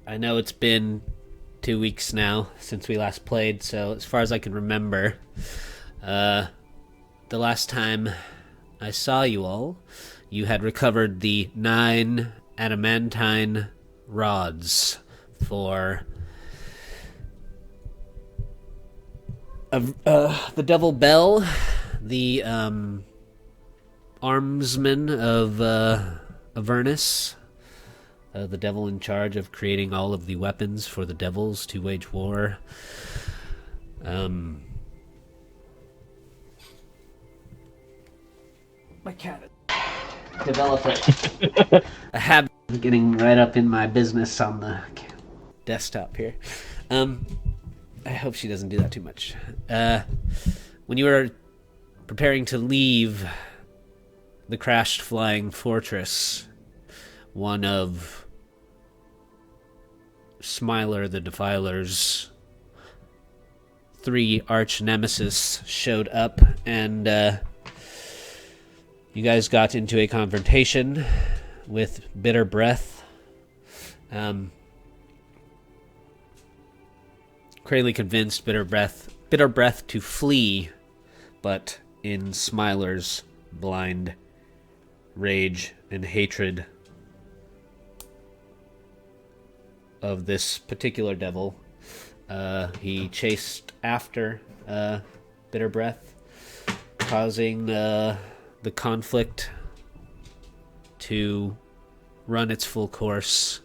I know it's been 2 weeks now since we last played, so as far as I can remember, the last time I saw you all, you had recovered the 9 adamantine rods for the Devil Bell, the armsman of Avernus, the devil in charge of creating all of the weapons for the devils to wage war. My cat developed a habit of getting right up in my business on the desktop here. I hope she doesn't do that too much. When you were preparing to leave the crashed flying fortress, one of Smiler the Defiler's 3 arch nemesis showed up, and you guys got into a confrontation with Bitter Breath. Crayley convinced Bitter Breath to flee, but in Smiler's blind rage and hatred of this particular devil, he chased after Bitter Breath, causing the conflict to run its full course.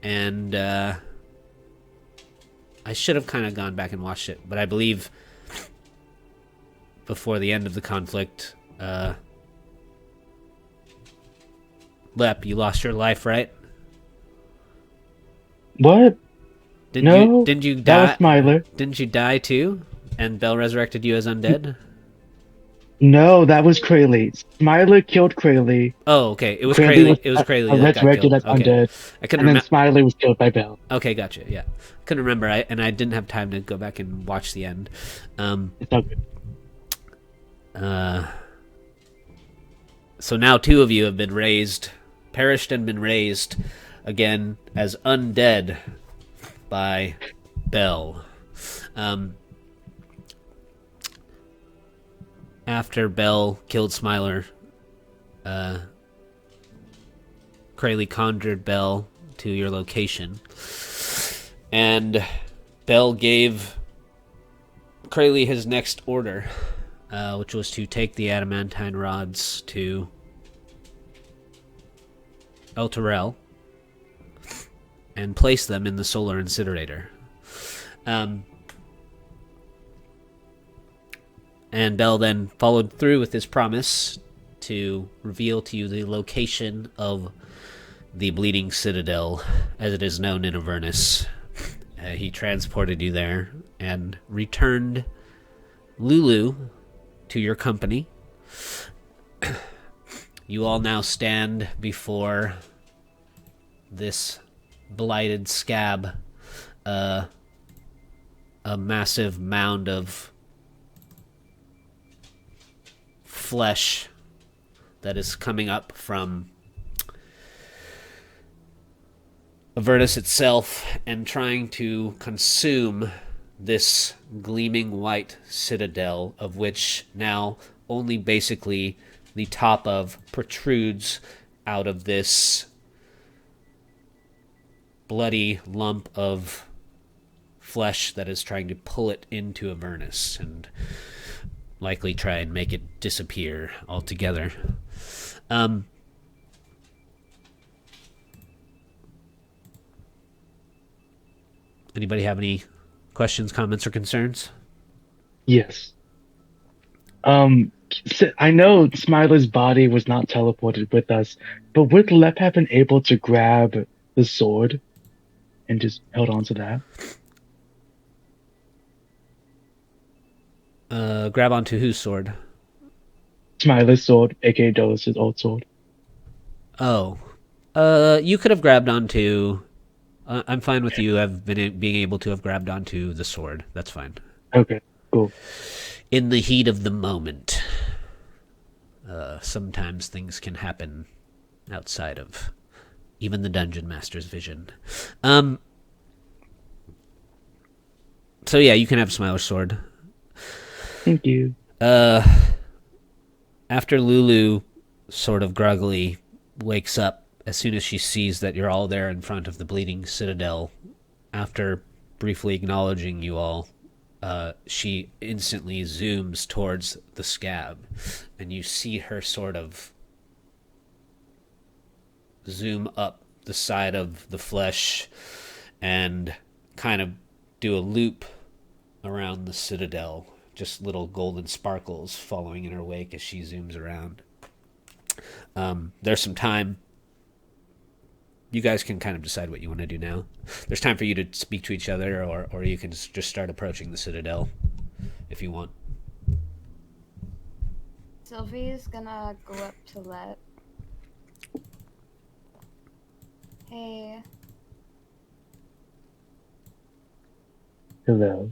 And I should have kind of gone back and watched it, but I believe before the end of the conflict, Lep, you lost your life, right? What? Didn't you die? That was Smiler. Didn't you die too? And Bell resurrected you as undead? No, that was Crayley. Smiler killed Crayley. Oh, okay. It was Crayley. It was Crayley that got resurrected killed. as undead. I couldn't And then Smiler was killed by Bell. Okay, gotcha. Yeah, couldn't remember. I didn't have time to go back and watch the end. It's all good. So now 2 of you have been perished and been raised again as undead by Bell. After Bell killed Smiler, Crayley conjured Bell to your location, and Bell gave Crayley his next order, which was to take the adamantine rods to El Terrell and place them in the solar incinerator. And Bell then followed through with his promise to reveal to you the location of the Bleeding Citadel, as it is known in Avernus. He transported you there and returned Lulu to your company. You all now stand before this blighted scab, a massive mound of flesh that is coming up from Avernus itself and trying to consume this gleaming white citadel, of which now only basically the top of protrudes out of this bloody lump of flesh that is trying to pull it into Avernus and likely try and make it disappear altogether. Anybody have any questions, comments, or concerns? Yes. I know Smiler's body was not teleported with us, but would Lep have been able to grab the sword and just held on to that? Grab onto whose sword? Smiler's sword, aka Dolus's old sword. Oh. You could have grabbed onto... I'm fine with you being able to have grabbed onto the sword. That's fine. Okay, cool. In the heat of the moment, sometimes things can happen outside of even the dungeon master's vision. So yeah, you can have Smiler's sword. Thank you. After Lulu sort of groggily wakes up as soon as she sees that you're all there in front of the bleeding Citadel, after briefly acknowledging you all, she instantly zooms towards the scab, and you see her sort of zoom up the side of the flesh and kind of do a loop around the Citadel, just little golden sparkles following in her wake as she zooms around. There's some time. You guys can kind of decide what you want to do now. There's time for you to speak to each other, or you can just start approaching the Citadel if you want. Sylvie's gonna go up to Let. Hey. Hello.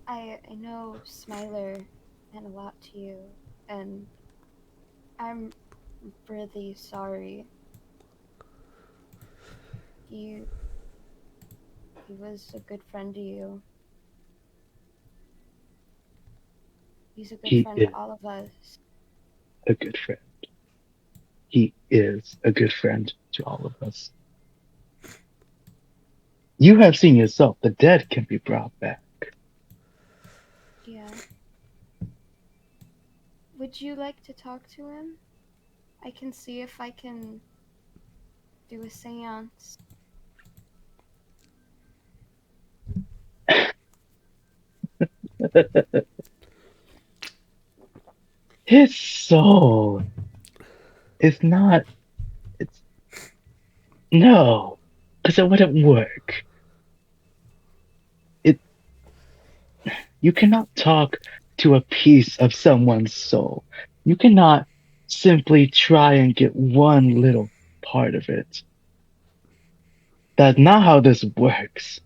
I know Smiler meant a lot to you, and I'm really sorry. He was a good friend to you. He's a good friend to all of us. A good friend. He is a good friend to all of us. You have seen yourself, the dead can be brought back. Yeah. Would you like to talk to him? I can see if I can do a seance. His soul is not. It's no, because it wouldn't work. You cannot talk to a piece of someone's soul. You cannot simply try and get one little part of it. That's not how this works.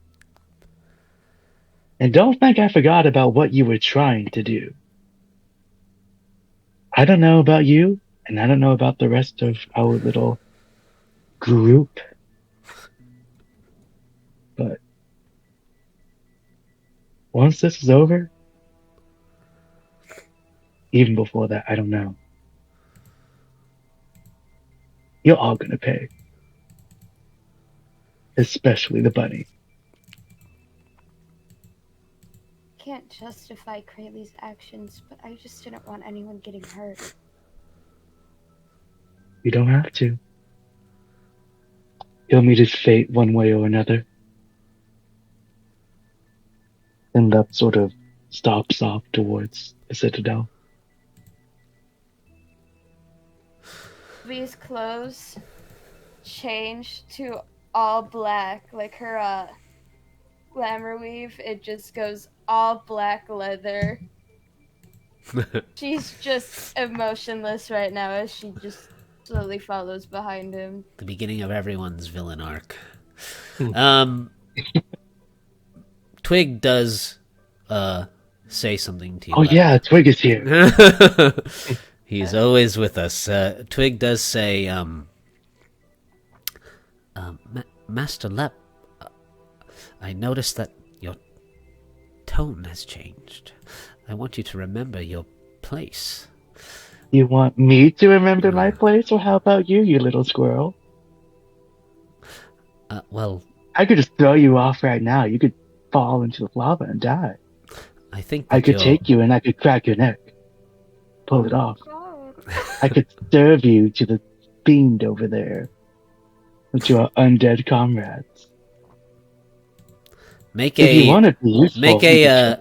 And don't think I forgot about what you were trying to do. I don't know about you, and I don't know about the rest of our little group. But once this is over, even before that, I don't know. You're all gonna pay. Especially the bunny. Can't justify Crayley's actions, but I just didn't want anyone getting hurt. You don't have to. He'll meet his fate one way or another. And that sort of stops off towards the Citadel. Lee's clothes change to all black, like her glamour weave, it just goes all black leather. She's just emotionless right now as she just slowly follows behind him. The beginning of everyone's villain arc. Twig does say something to you. Oh yeah, Twig is here. He's always with us. Twig does say, Master Lep, I noticed that your tone has changed. I want you to remember your place. You want me to remember my place, or how about you, you little squirrel? Well, I could just throw you off right now. You could fall into the lava and die. I think I could take you and I could crack your neck. Pull it off. I could serve you to the fiend over there with your undead comrades. Make if you want to be useful, make a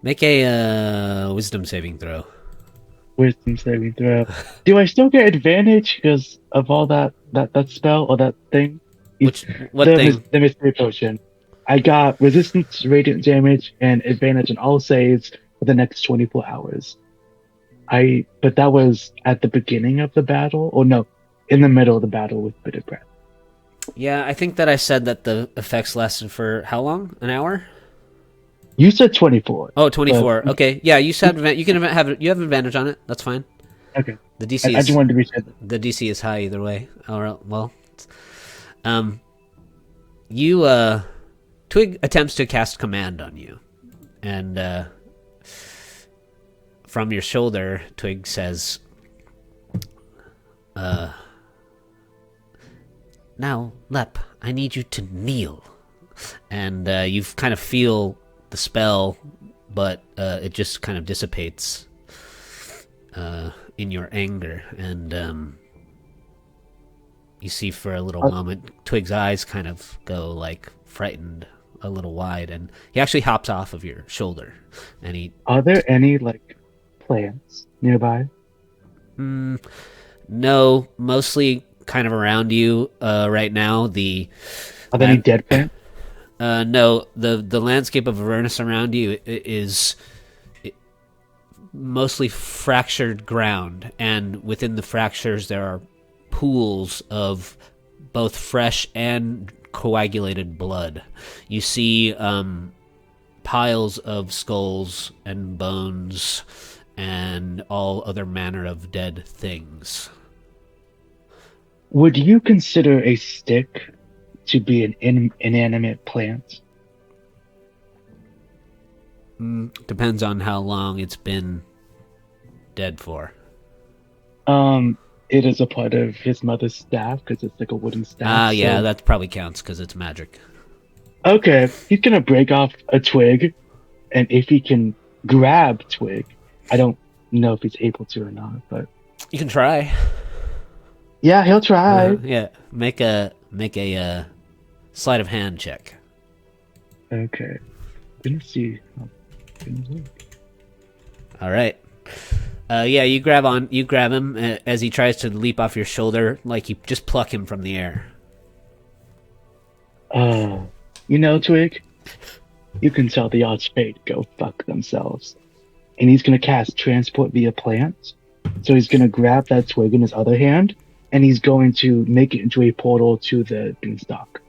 make a wisdom saving throw. Wisdom saving throw. Do I still get advantage because of all that spell or that thing? What thing? The mystery potion. I got resistance to radiant damage and advantage on all saves for the next 24 hours. But that was at the beginning of the battle, or no, in the middle of the battle with Bitter Breath. Yeah, I think that I said that the effects lasted for how long? An hour? You said 24. Oh, 24. Okay. Yeah, you said you can have you have advantage on it. That's fine. Okay. The I DC just is wanted to be sure. the DC is high either way. All right. Well, you Twig attempts to cast command on you, and from your shoulder, Twig says, "Now, Lep, I need you to kneel." And you kind of feel the spell, but it just kind of dissipates in your anger, and you see for a little moment Twig's eyes kind of go like frightened a little wide, and he actually hops off of your shoulder, and he Are there any like plants nearby? no, mostly kind of around you right now. Are there any dead plants? No, the landscape of Avernus around you is mostly fractured ground, and within the fractures there are pools of both fresh and coagulated blood. You see piles of skulls and bones and all other manner of dead things. Would you consider a stick to be an inanimate plant? Depends on how long it's been dead for. It is a part of his mother's staff because it's like a wooden staff. Yeah, so- that probably counts because it's magic. Okay, he's gonna break off a twig, and if he can grab twig, I don't know if he's able to or not, but You can try. yeah, he'll try. Yeah, make a sleight of hand check. Okay, gonna see. How it's gonna work. All right. Yeah, you grab him as he tries to leap off your shoulder, like you just pluck him from the air. You know, Twig, you can tell the Archfey to go fuck themselves. And he's gonna cast transport via plant. So he's gonna grab that twig in his other hand, and he's going to make it into a portal to the beanstalk.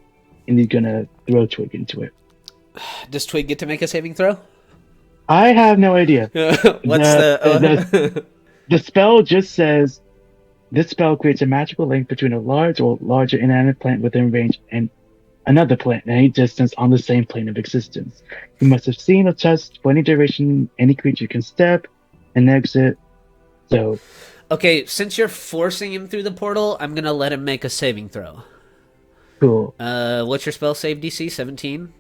And he's gonna throw Twig into it. Does Twig get to make a saving throw? I have no idea. What's the spell just says this spell creates a magical link between a large or larger inanimate plant within range and another plant at any distance on the same plane of existence. You must have seen or touched for any duration any creature can step and exit. So Okay, since you're forcing him through the portal, I'm gonna let him make a saving throw. cool. What's your spell save DC? 17?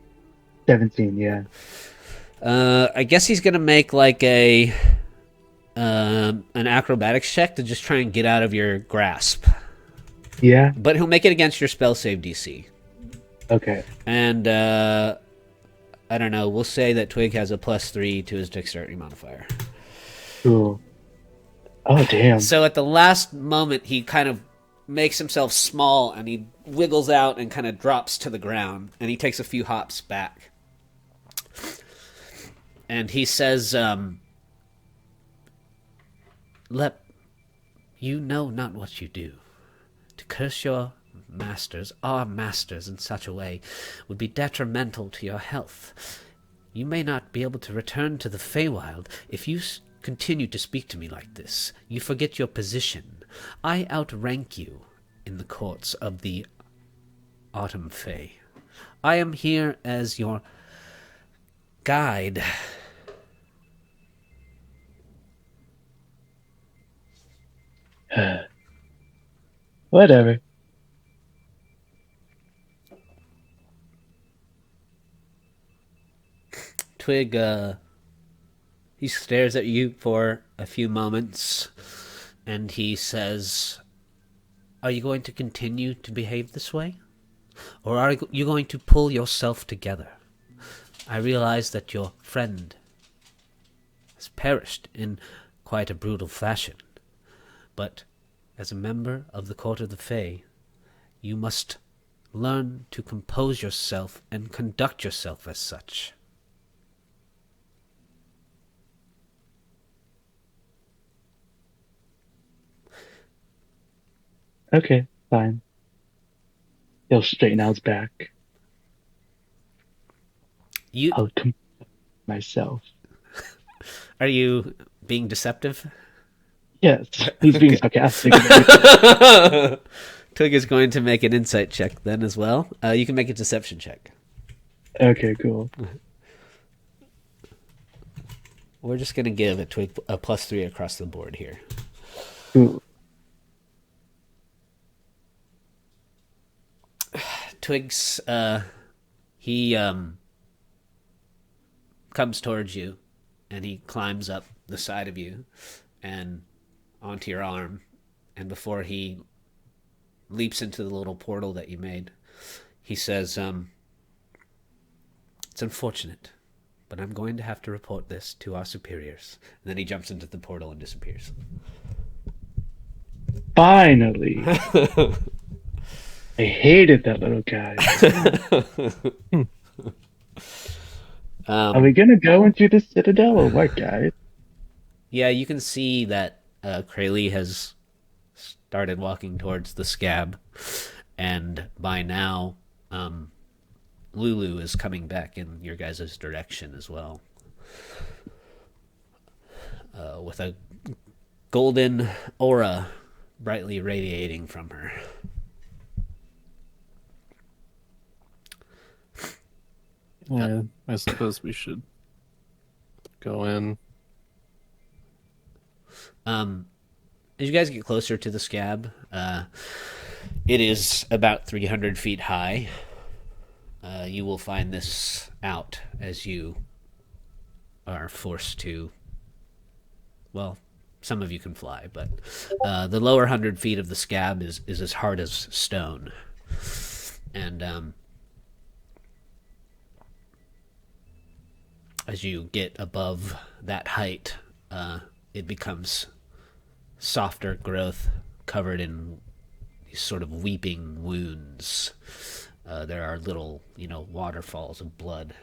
17, yeah. I guess he's gonna make like an acrobatics check to just try and get out of your grasp. Yeah? But he'll make it against your spell save DC. Okay. And I don't know. We'll say that Twig has a +3 to his dexterity modifier. Cool. Oh, damn. So at the last moment, he kind of makes himself small and he wiggles out and kind of drops to the ground. And he takes a few hops back. And he says, Lep, you know not what you do. To curse your masters, our masters, in such a way would be detrimental to your health. You may not be able to return to the Feywild if you continue to speak to me like this. You forget your position. I outrank you in the courts of the Autumn Fey. I am here as your guide. Whatever. Twig, he stares at you for a few moments, and he says, are you going to continue to behave this way? Or are you going to pull yourself together? I realize that your friend has perished in quite a brutal fashion, but as a member of the Court of the Fae, you must learn to compose yourself and conduct yourself as such. Okay, fine. He'll straighten out his back. I'll come myself. Are you being deceptive? Yes, he's being sarcastic. Twig is going to make an insight check then as well. You can make a deception check. Okay, cool. We're just going to give a Twig a +3 across the board here. Ooh. Twig's, he comes towards you, and he climbs up the side of you and onto your arm. And before he leaps into the little portal that you made, he says, it's unfortunate, but I'm going to have to report this to our superiors. And then he jumps into the portal and disappears. Finally. I hated that little guy. Are we gonna go into the Citadel or what, guys? Yeah, you can see that Kralee has started walking towards the scab, and by now, Lulu is coming back in your guys' direction as well, with a golden aura brightly radiating from her. Yeah, I suppose we should go in. As you guys get closer to the scab, it is about 300 feet high. You will find this out as you are forced to... Well, some of you can fly, but the lower 100 feet of the scab is as hard as stone. And as you get above that height, it becomes softer growth covered in these sort of weeping wounds. There are little, waterfalls of blood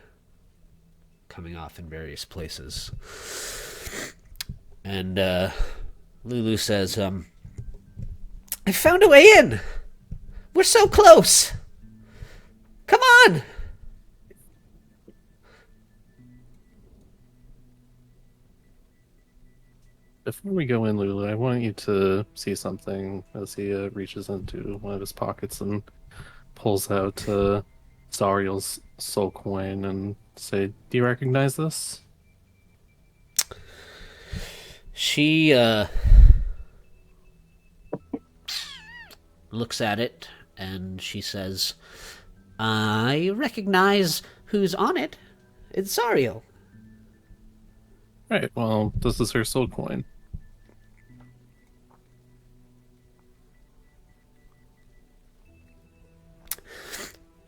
coming off in various places. And Lulu says, I found a way in! We're so close! Come on! Before we go in, Lulu, I want you to see something as he reaches into one of his pockets and pulls out Zariel's soul coin and say, do you recognize this? She looks at it and she says, I recognize who's on it. It's Zariel. Right, well, this is her soul coin.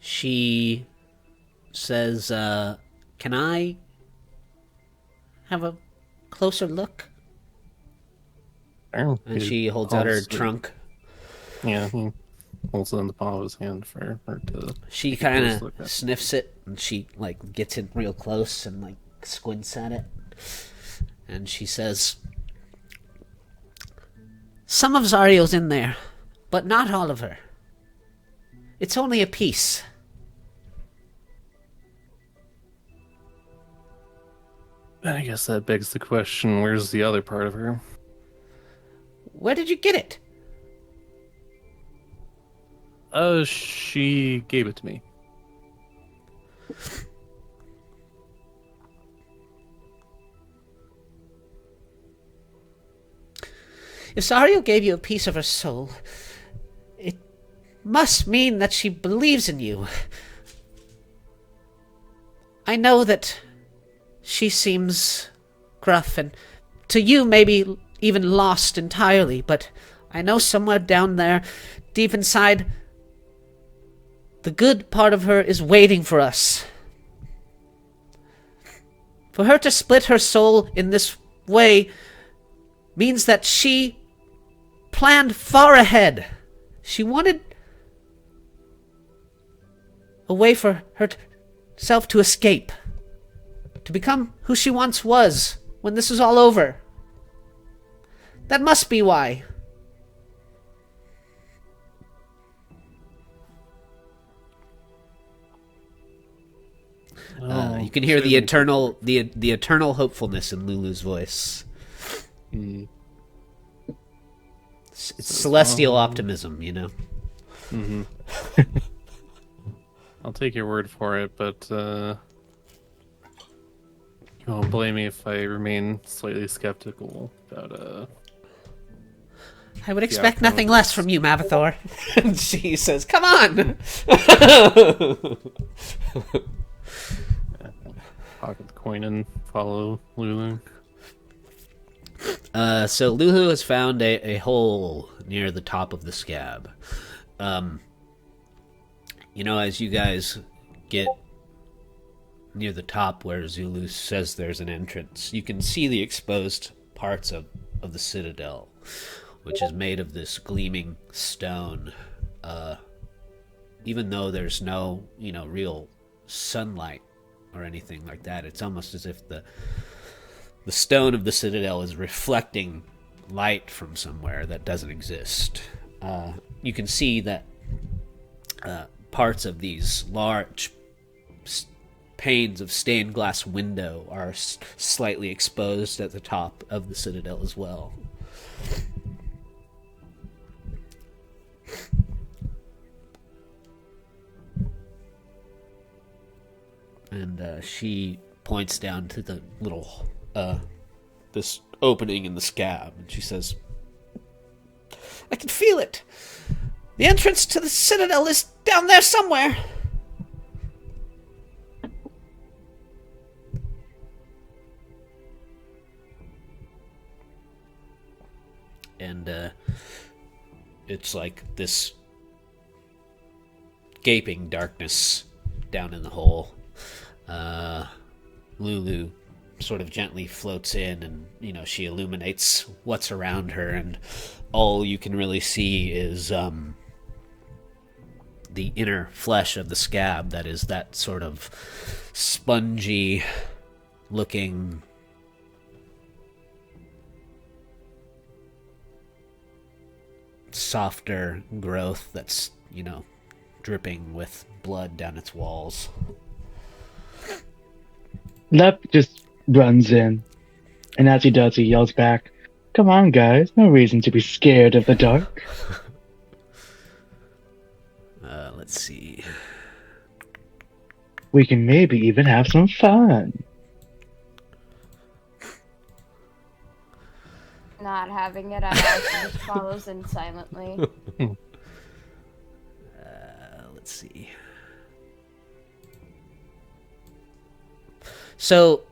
She says, can I have a closer look? Oh, And she holds out her trunk. Yeah, he holds it in the palm of his hand for her to... She kind of sniffs it, and she, gets it real close and, squints at it. And she says, some of Zariel's in there, but not all of her. It's only a piece. I guess that begs the question, where's the other part of her? Where did you get it? She gave it to me. If Zariel gave you a piece of her soul, it must mean that she believes in you. I know that she seems gruff and to you maybe even lost entirely, but I know somewhere down there, deep inside, the good part of her is waiting for us. For her to split her soul in this way means that she planned far ahead. She wanted a way for herself to escape, to become who she once was when this is all over. That must be why. You can hear the eternal hopefulness in Lulu's voice. It's celestial optimism, you know. Mm-hmm. I'll take your word for it, but you won't blame me if I remain slightly skeptical about I would expect nothing less from you, Mavathor. And she says, "Come on." pocket the coin and follow Lulu. So Lulu has found a hole near the top of the scab. As you guys get near the top where Zulu says there's an entrance, you can see the exposed parts of the Citadel, which is made of this gleaming stone. Even though there's no, real sunlight or anything like that, it's almost as if the stone of the Citadel is reflecting light from somewhere that doesn't exist. You can see that parts of these large panes of stained glass window are slightly exposed at the top of the Citadel as well. And she points down to the little this opening in the scab, and she says, "I can feel it. The entrance to the Citadel is down there somewhere." And it's like this gaping darkness down in the hole. Lulu sort of gently floats in, and she illuminates what's around her, and all you can really see is the inner flesh of the scab, that is that sort of spongy looking softer growth that's dripping with blood down its walls. Lep just runs in, and as he does, he yells back, "Come on, guys, no reason to be scared of the dark." Let's see. We can maybe even have some fun. Not having it at all, she just follows in silently. Let's see. So,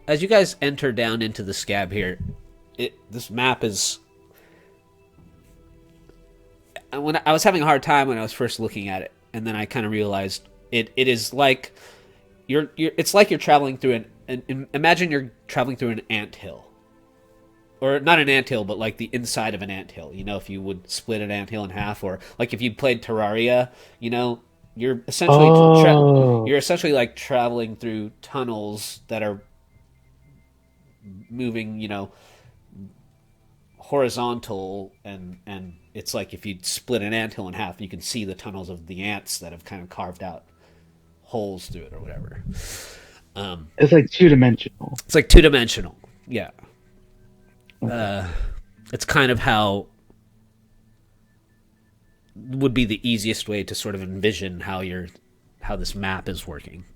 as you guys enter down into the scab here, this map is... When I was having a hard time when I was first looking at it, and then I kind of realized it is like it's like you're traveling through imagine you're traveling through an anthill. Or not an anthill, but like the inside of an anthill. If you would split an anthill in half, or like if you played Terraria, you're essentially you're essentially like traveling through tunnels that are moving, horizontal, and it's like if you split an anthill in half, you can see the tunnels of the ants that have kind of carved out holes through it or whatever. It's like two-dimensional. It's like two-dimensional, yeah. It's kind of how would be the easiest way to sort of envision how this map is working.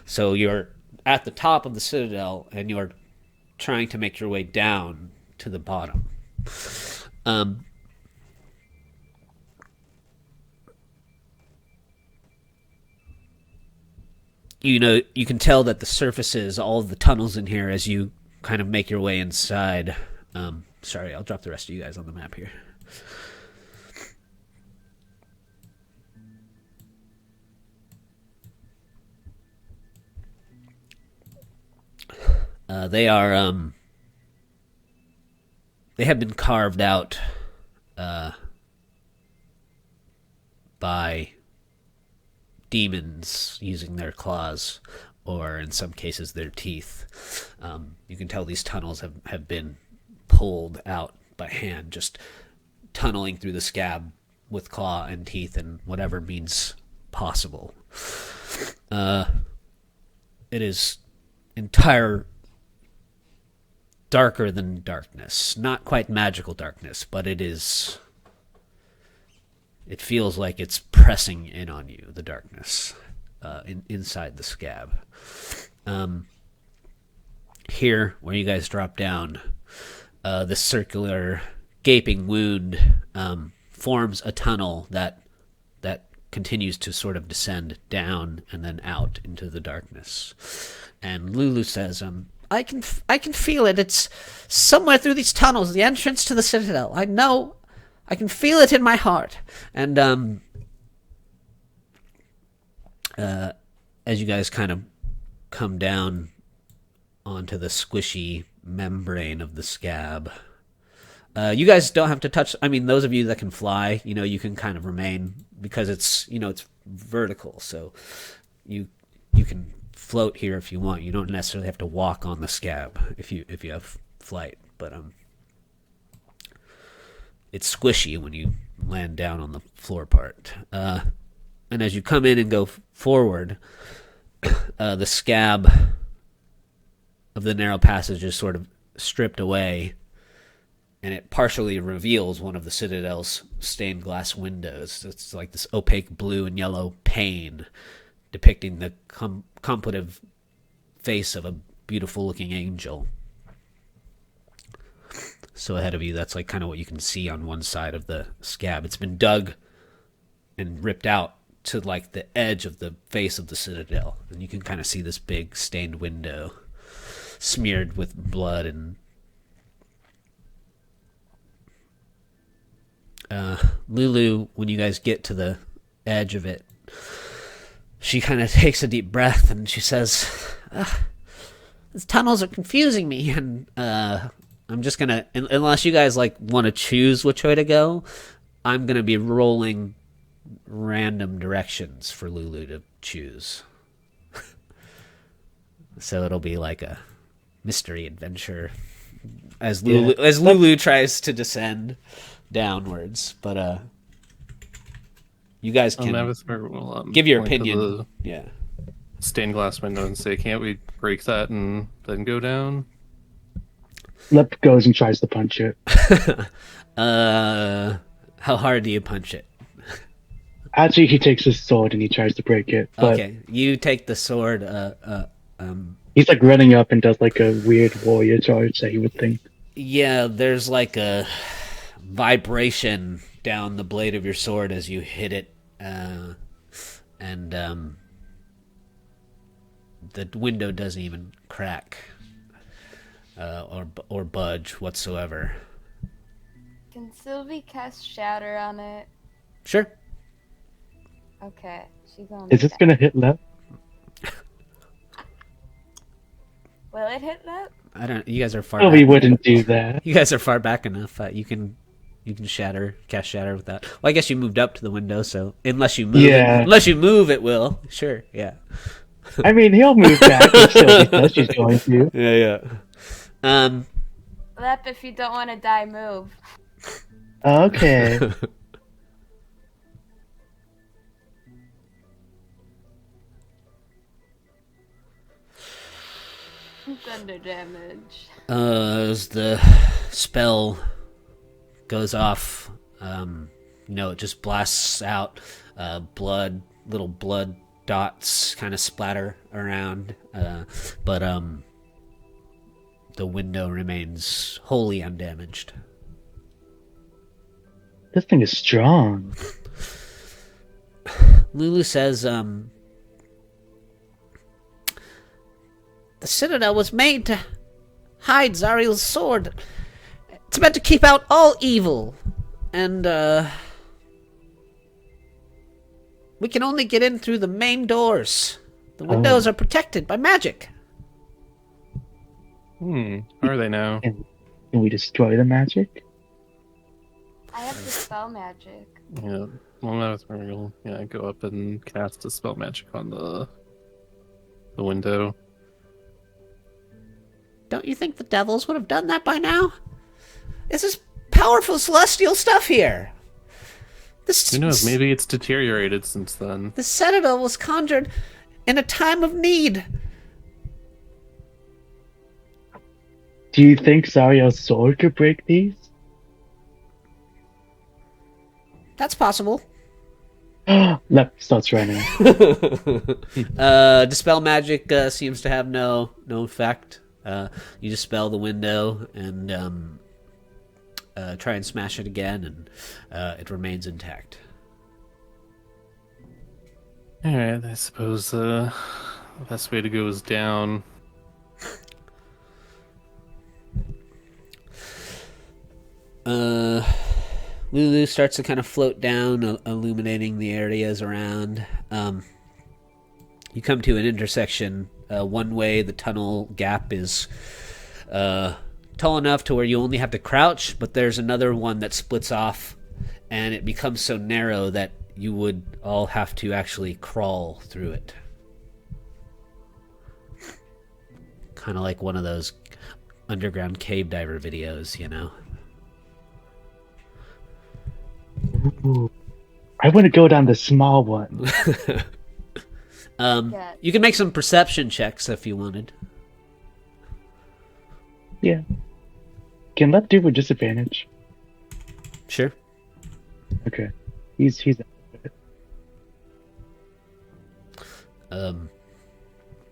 So you're at the top of the Citadel, and you're trying to make your way down to the bottom. You can tell that the surfaces, all of the tunnels in here, as you kind of make your way inside. Sorry, I'll drop the rest of you guys on the map here. They have been carved out by demons using their claws, or in some cases their teeth. You can tell these tunnels have been pulled out by hand, just tunneling through the scab with claw and teeth and whatever means possible. it is entire darker than darkness. Not quite magical darkness, but it feels like it's pressing in on you, the darkness, inside the scab. Here, where you guys drop down, the circular gaping wound forms a tunnel that continues to sort of descend down and then out into the darkness. And Lulu says, I can feel it. It's somewhere through these tunnels, the entrance to the Citadel. I know. I can feel it in my heart. And as you guys kind of come down onto the squishy membrane of the scab, you guys don't have to touch. I mean, those of you that can fly, you can kind of remain, because it's vertical, so you can float here if you want. You don't necessarily have to walk on the scab if you have flight, but it's squishy when you land down on the floor part. And as you come in and go forward, the scab of the narrow passage is sort of stripped away, and it partially reveals one of the Citadel's stained glass windows. It's like this opaque blue and yellow pane depicting the contemplative face of a beautiful-looking angel. So ahead of you, that's like kind of what you can see on one side of the scab. It's been dug and ripped out to like the edge of the face of the Citadel, and you can kind of see this big stained window smeared with blood. And Lulu, when you guys get to the edge of it, she kind of takes a deep breath and she says, these tunnels are confusing me, and I'm just gonna, unless you guys like want to choose which way to go, I'm gonna be rolling random directions for Lulu to choose. So it'll be like a mystery adventure as Lulu tries to descend downwards. But you guys can give your opinion. Yeah. Stained glass window and say, can't we break that and then go down? Lip goes and tries to punch it. How hard do you punch it? Actually, he takes his sword and he tries to break it. But okay, you take the sword. He's like running up and does like a weird warrior charge that you would think. Yeah, there's like a vibration down the blade of your sword as you hit it, and the window doesn't even crack or budge whatsoever. Can Sylvie cast Shatter on it? Sure. Okay, she's on. Is this gonna hit left? Will it hit that? I don't. You guys are far. No, back. we wouldn't do that. You guys are far back enough. You can cast shatter with that. Well, I guess you moved up to the window, so unless you move, it will. Sure, yeah. I mean, he'll move back if Sylvie says she's going to. Yeah. Lep, if you don't want to die, move. Okay. Thunder damage. As the spell goes off, it just blasts out little blood dots kind of splatter around, but the window remains wholly undamaged. This thing is strong. Lulu says, the Citadel was made to hide Zariel's sword. It's meant to keep out all evil. And, we can only get in through the main doors. The windows are protected by magic. How are they now? Can we destroy the magic? I have the spell magic. Yeah. Well, that was where we'll go up and cast a spell magic on the window. Don't you think the devils would have done that by now? This is powerful celestial stuff here. Who knows? Maybe it's deteriorated since then. The Citadel was conjured in a time of need. Do you think Zariel's sword could break these? That's possible. Lep starts running. Dispel magic seems to have no effect. You dispel the window and try and smash it again, and it remains intact. Alright, I suppose the best way to go is down. Lulu starts to kind of float down, illuminating the areas around. You come to an intersection. One way, the tunnel gap is tall enough to where you only have to crouch, but there's another one that splits off, and it becomes so narrow that you would all have to actually crawl through it. Kind of like one of those underground cave diver videos, you know? Ooh. I want to go down the small one. Yeah. You can make some perception checks if you wanted. Yeah. Can Lep do with disadvantage? Sure. Okay. He's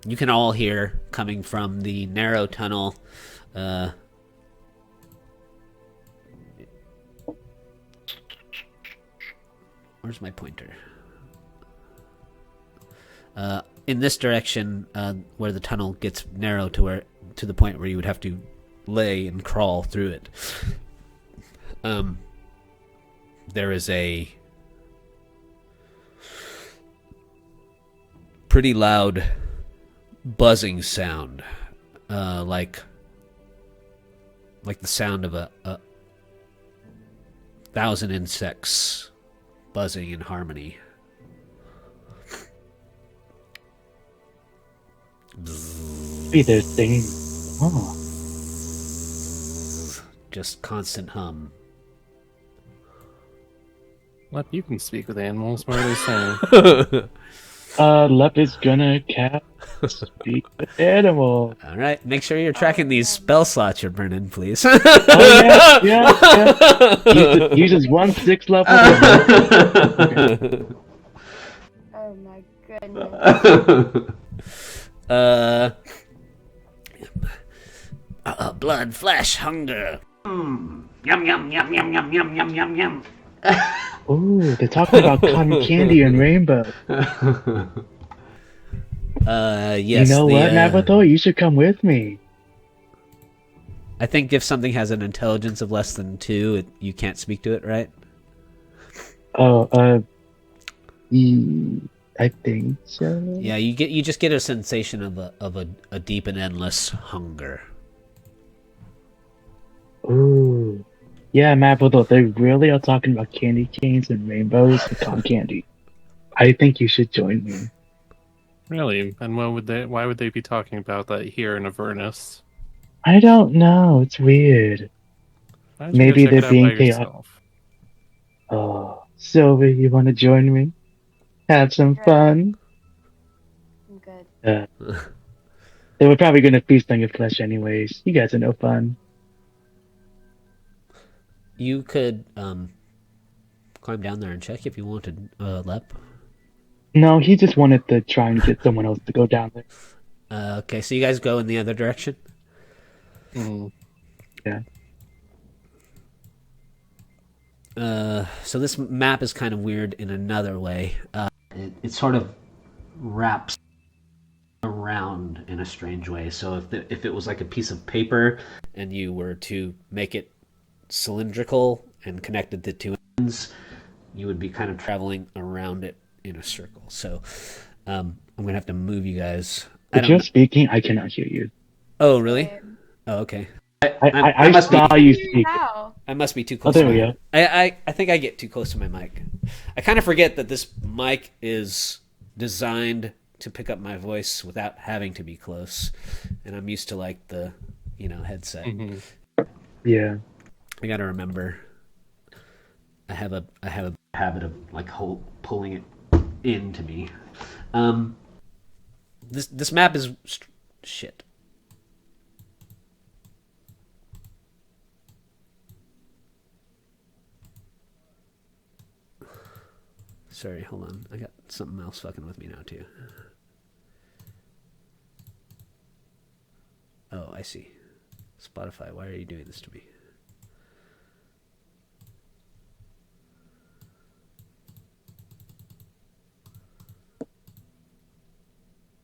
You can all hear coming from the narrow tunnel. Where's my pointer? In this direction, where the tunnel gets narrow to the point where you would have to lay and crawl through it. There is a pretty loud buzzing sound, like the sound of a thousand insects buzzing in harmony. be their singing. Oh. Just constant hum. Lep, you can speak with animals. What are they saying? Lep is gonna speak with animal. All right, make sure you're tracking these spell slots you're burning, please. Oh yeah. Uses 1/6 level. Oh my goodness. Blood, flesh, hunger. Yum, yum, yum, yum, yum, yum, yum, yum, yum. Ooh, they're talking about cotton candy and rainbow. Yes. You know what, Navathor? You should come with me. I think if something has an intelligence of less than 2, you can't speak to it, right? I think so. Yeah, you just get a sensation of a deep and endless hunger. Ooh. Yeah, Navathor, they really are talking about candy canes and rainbows and cotton candy. I think you should join me. Really? And why would they be talking about that here in Avernus? I don't know. It's weird. Why don't you Maybe go check they're it out being by chaotic. yourself? Oh, Sylvie, you want to join me? Have some fun? I'm good. They were probably going to feast on your flesh anyways. You guys are no fun. You could climb down there and check if you wanted, Lep. No, he just wanted to try and get someone else to go down there. Okay, so you guys go in the other direction? Mm. Yeah. So this map is kind of weird in another way. It sort of wraps around in a strange way. So if it was like a piece of paper and you were to make it cylindrical and connected the two ends, you would be kind of traveling around it in a circle. So I'm gonna have to move you guys. If you're speaking, I cannot hear you. Oh, really? Oh, okay. I must saw be, you speak. How? I must be too Oh, close. there to we my, go. I think I get too close to my mic. I kind of forget that this mic is designed to pick up my voice without having to be close, and I'm used to like the headset. Mm-hmm. Yeah. I gotta remember. I have a habit of like pulling it into me. This map is shit. Sorry, hold on. I got something else fucking with me now, too. Oh, I see. Spotify, why are you doing this to me?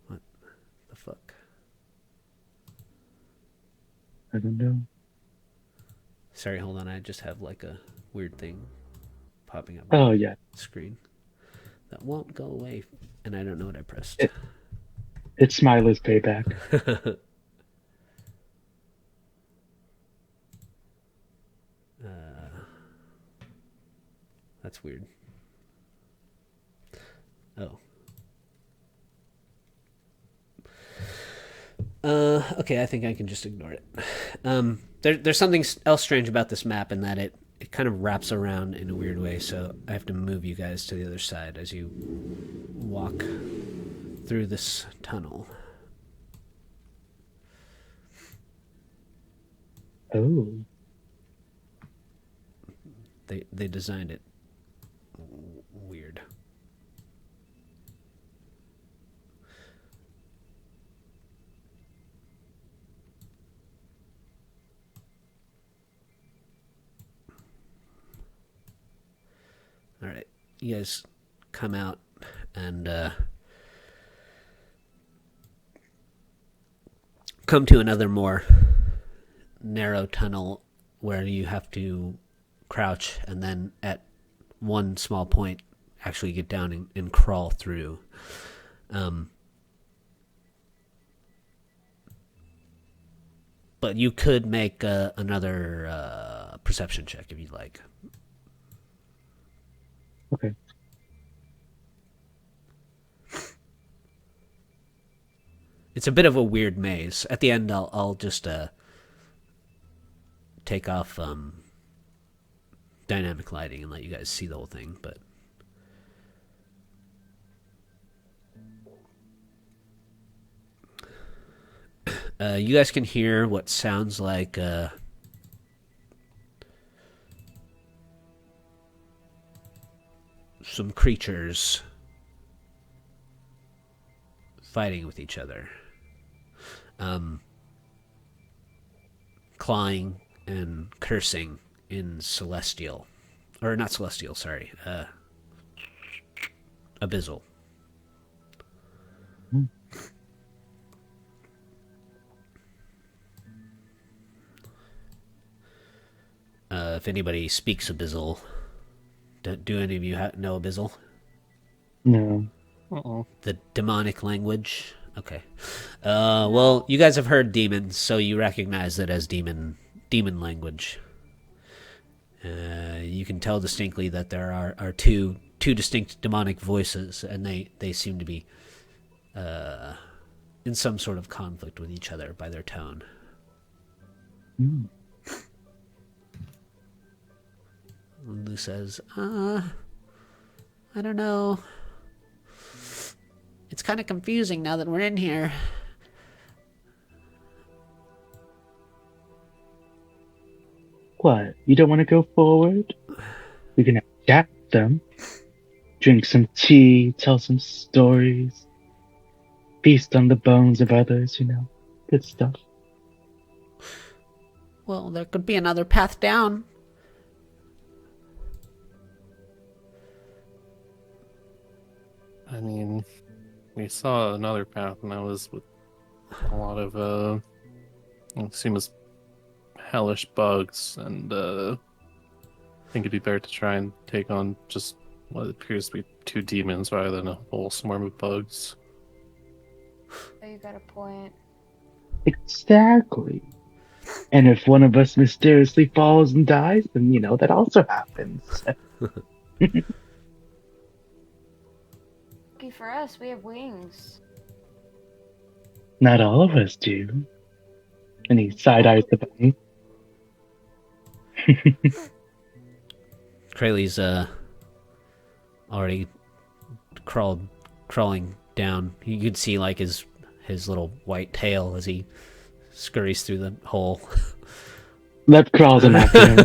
What the fuck? I don't know. Sorry, hold on. I just have like a weird thing popping up Oh, on yeah. the screen that won't go away, and I don't know what I pressed. It's Smiler's payback. That's weird. Oh. Okay, I think I can just ignore it. There's something else strange about this map in that it kind of wraps around in a weird way, so I have to move you guys to the other side as you walk through this tunnel. Oh. They designed it weird. All right, you guys come out and come to another more narrow tunnel where you have to crouch and then at one small point actually get down and crawl through. But you could make another perception check if you'd like. Okay. It's a bit of a weird maze. At the end, I'll just take off dynamic lighting and let you guys see the whole thing. But you guys can hear what sounds like some creatures fighting with each other, clawing and cursing in celestial, or not celestial, sorry, abyssal. If anybody speaks abyssal, do any of you know abyssal? No. Uh-oh. The demonic language? Okay. Well, you guys have heard demons, so you recognize it as demon language. You can tell distinctly that there are two distinct demonic voices, and they seem to be in some sort of conflict with each other by their tone. Lulu says, I don't know. It's kind of confusing now that we're in here. What? You don't want to go forward? We can chat with them, drink some tea, tell some stories, feast on the bones of others, Good stuff. Well, there could be another path down. I mean, we saw another path, and that was with a lot of, I assume it's hellish bugs, and I think it'd be better to try and take on just what appears to be two demons rather than a whole swarm of bugs. Oh, you got a point. Exactly. And if one of us mysteriously falls and dies, then, that also happens. Lucky for us, we have wings. Not all of us do. And he side-eyes the bunny. Krayley's already crawling down. You could see like his little white tail as he scurries through the hole. Let's crawl them after him.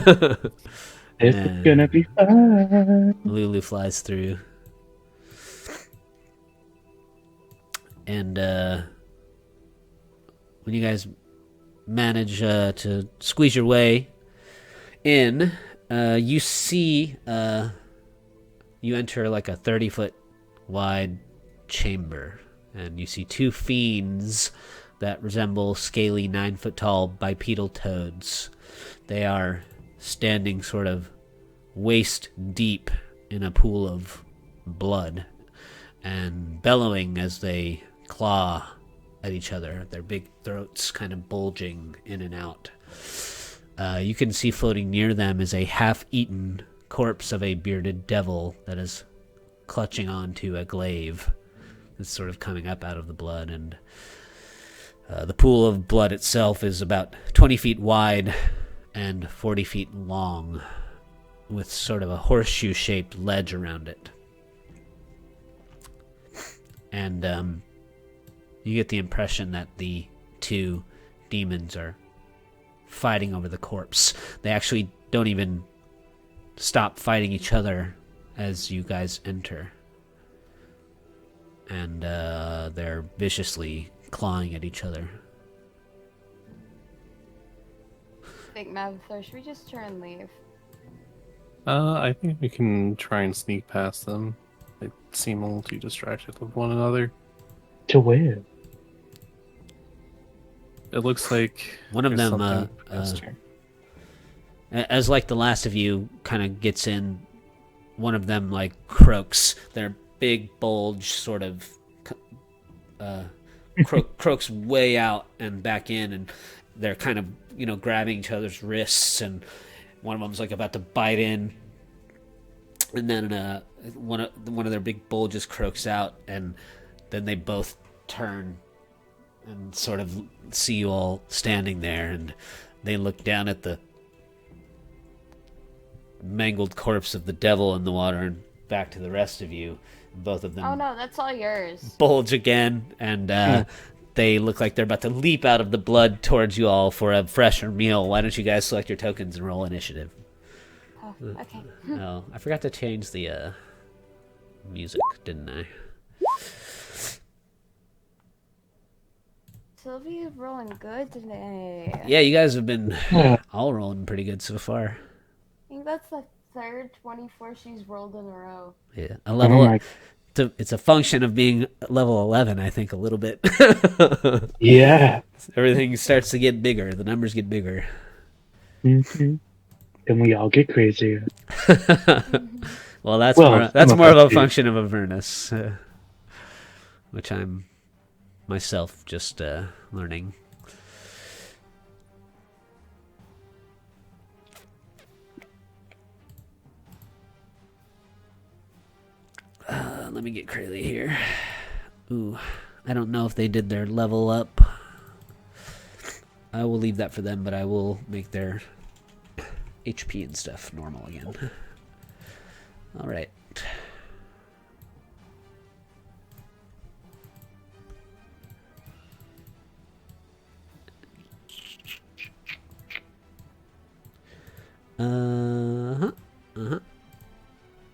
This is gonna be fun. Lulu flies through. And when you guys manage to squeeze your way in, you see you enter like a 30-foot wide chamber, and you see two fiends that resemble scaly 9-foot tall bipedal toads. They are standing sort of waist deep in a pool of blood and bellowing as they claw at each other, their big throats kind of bulging in and out. You can see floating near them is a half-eaten corpse of a bearded devil that is clutching onto a glaive that's sort of coming up out of the blood. And the pool of blood itself is about 20 feet wide and 40 feet long, with sort of a horseshoe-shaped ledge around it. And you get the impression that the two demons are fighting over the corpse. They actually don't even stop fighting each other as you guys enter. And they're viciously clawing at each other. Think Mavthor, should we just turn and leave? I think we can try and sneak past them. They seem a little too distracted with one another. To where? It looks like one of there's them, something past here. as like the last of you kind of gets in, one of them like croaks. Their big bulge sort of croaks way out and back in, and they're kind of, you know, grabbing each other's wrists, and one of them's like about to bite in, and then one of their big bulges croaks out, and then they both turn and sort of see you all standing there, and they look down at the mangled corpse of the devil in the water and back to the rest of you. Both of them, oh no, that's all yours, bulge again, and they look like they're about to leap out of the blood towards you all for a fresher meal. Why don't you guys select your tokens and roll initiative? Oh, okay. Oh, I forgot to change the music, didn't I? Sylvia's rolling good today. Yeah, you guys have been all rolling pretty good so far. I think that's the third 24 she's rolled in a row. Yeah, a level. It's a function of being level 11, I think, a little bit. Yeah. Everything starts to get bigger. The numbers get bigger. Mm-hmm. And we all get crazier. Well, that's more of a function of Avernus, which I'm myself just learning. Let me get Krayley here. Ooh, I don't know if they did their level up. I will leave that for them, but I will make their HP and stuff normal again. All right.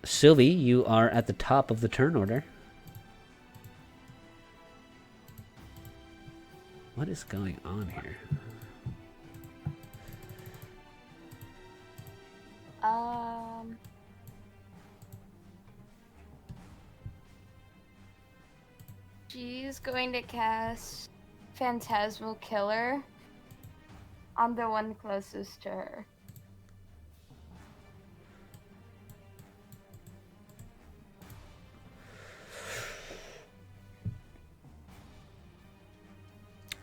Sylvie, you are at the top of the turn order. What is going on here? She's going to cast Phantasmal Killer on the one closest to her.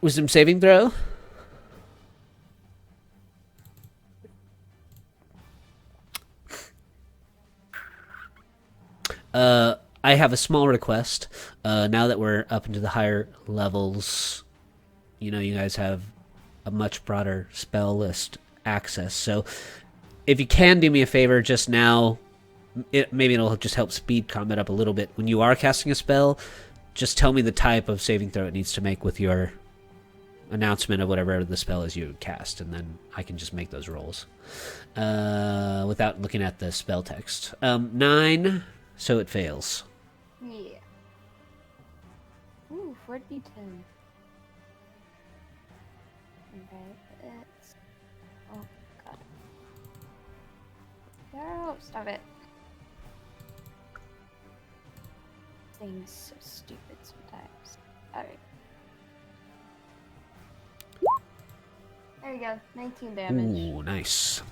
Wisdom saving throw. I have a small request. Now that we're up into the higher levels, you know, you guys have a much broader spell list access. So if you can do me a favor just now, maybe it'll just help speed combat up a little bit. When you are casting a spell, just tell me the type of saving throw it needs to make with your announcement of whatever the spell is you cast, and then I can just make those rolls without looking at the spell text. 9, so it fails. Yeah. Oof. 4d10. Okay, it's... Oh, God. No, stop it. This thing's so stupid sometimes. Alright. There you go, 19 damage. Ooh, nice.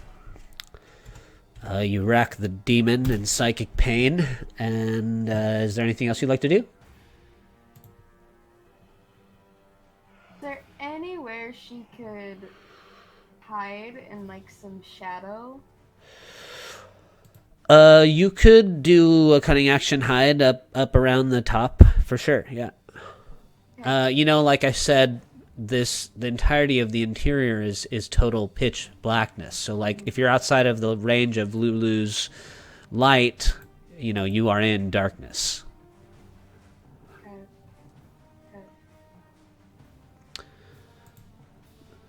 You rack the demon in psychic pain, and is there anything else you'd like to do? Is there anywhere she could hide in, like, some shadow? You could do a cunning action hide up around the top for sure. Yeah. You know, like I said, the entirety of the interior is total pitch blackness. So, like, if you're outside of the range of Lulu's light, you know, you are in darkness. Okay.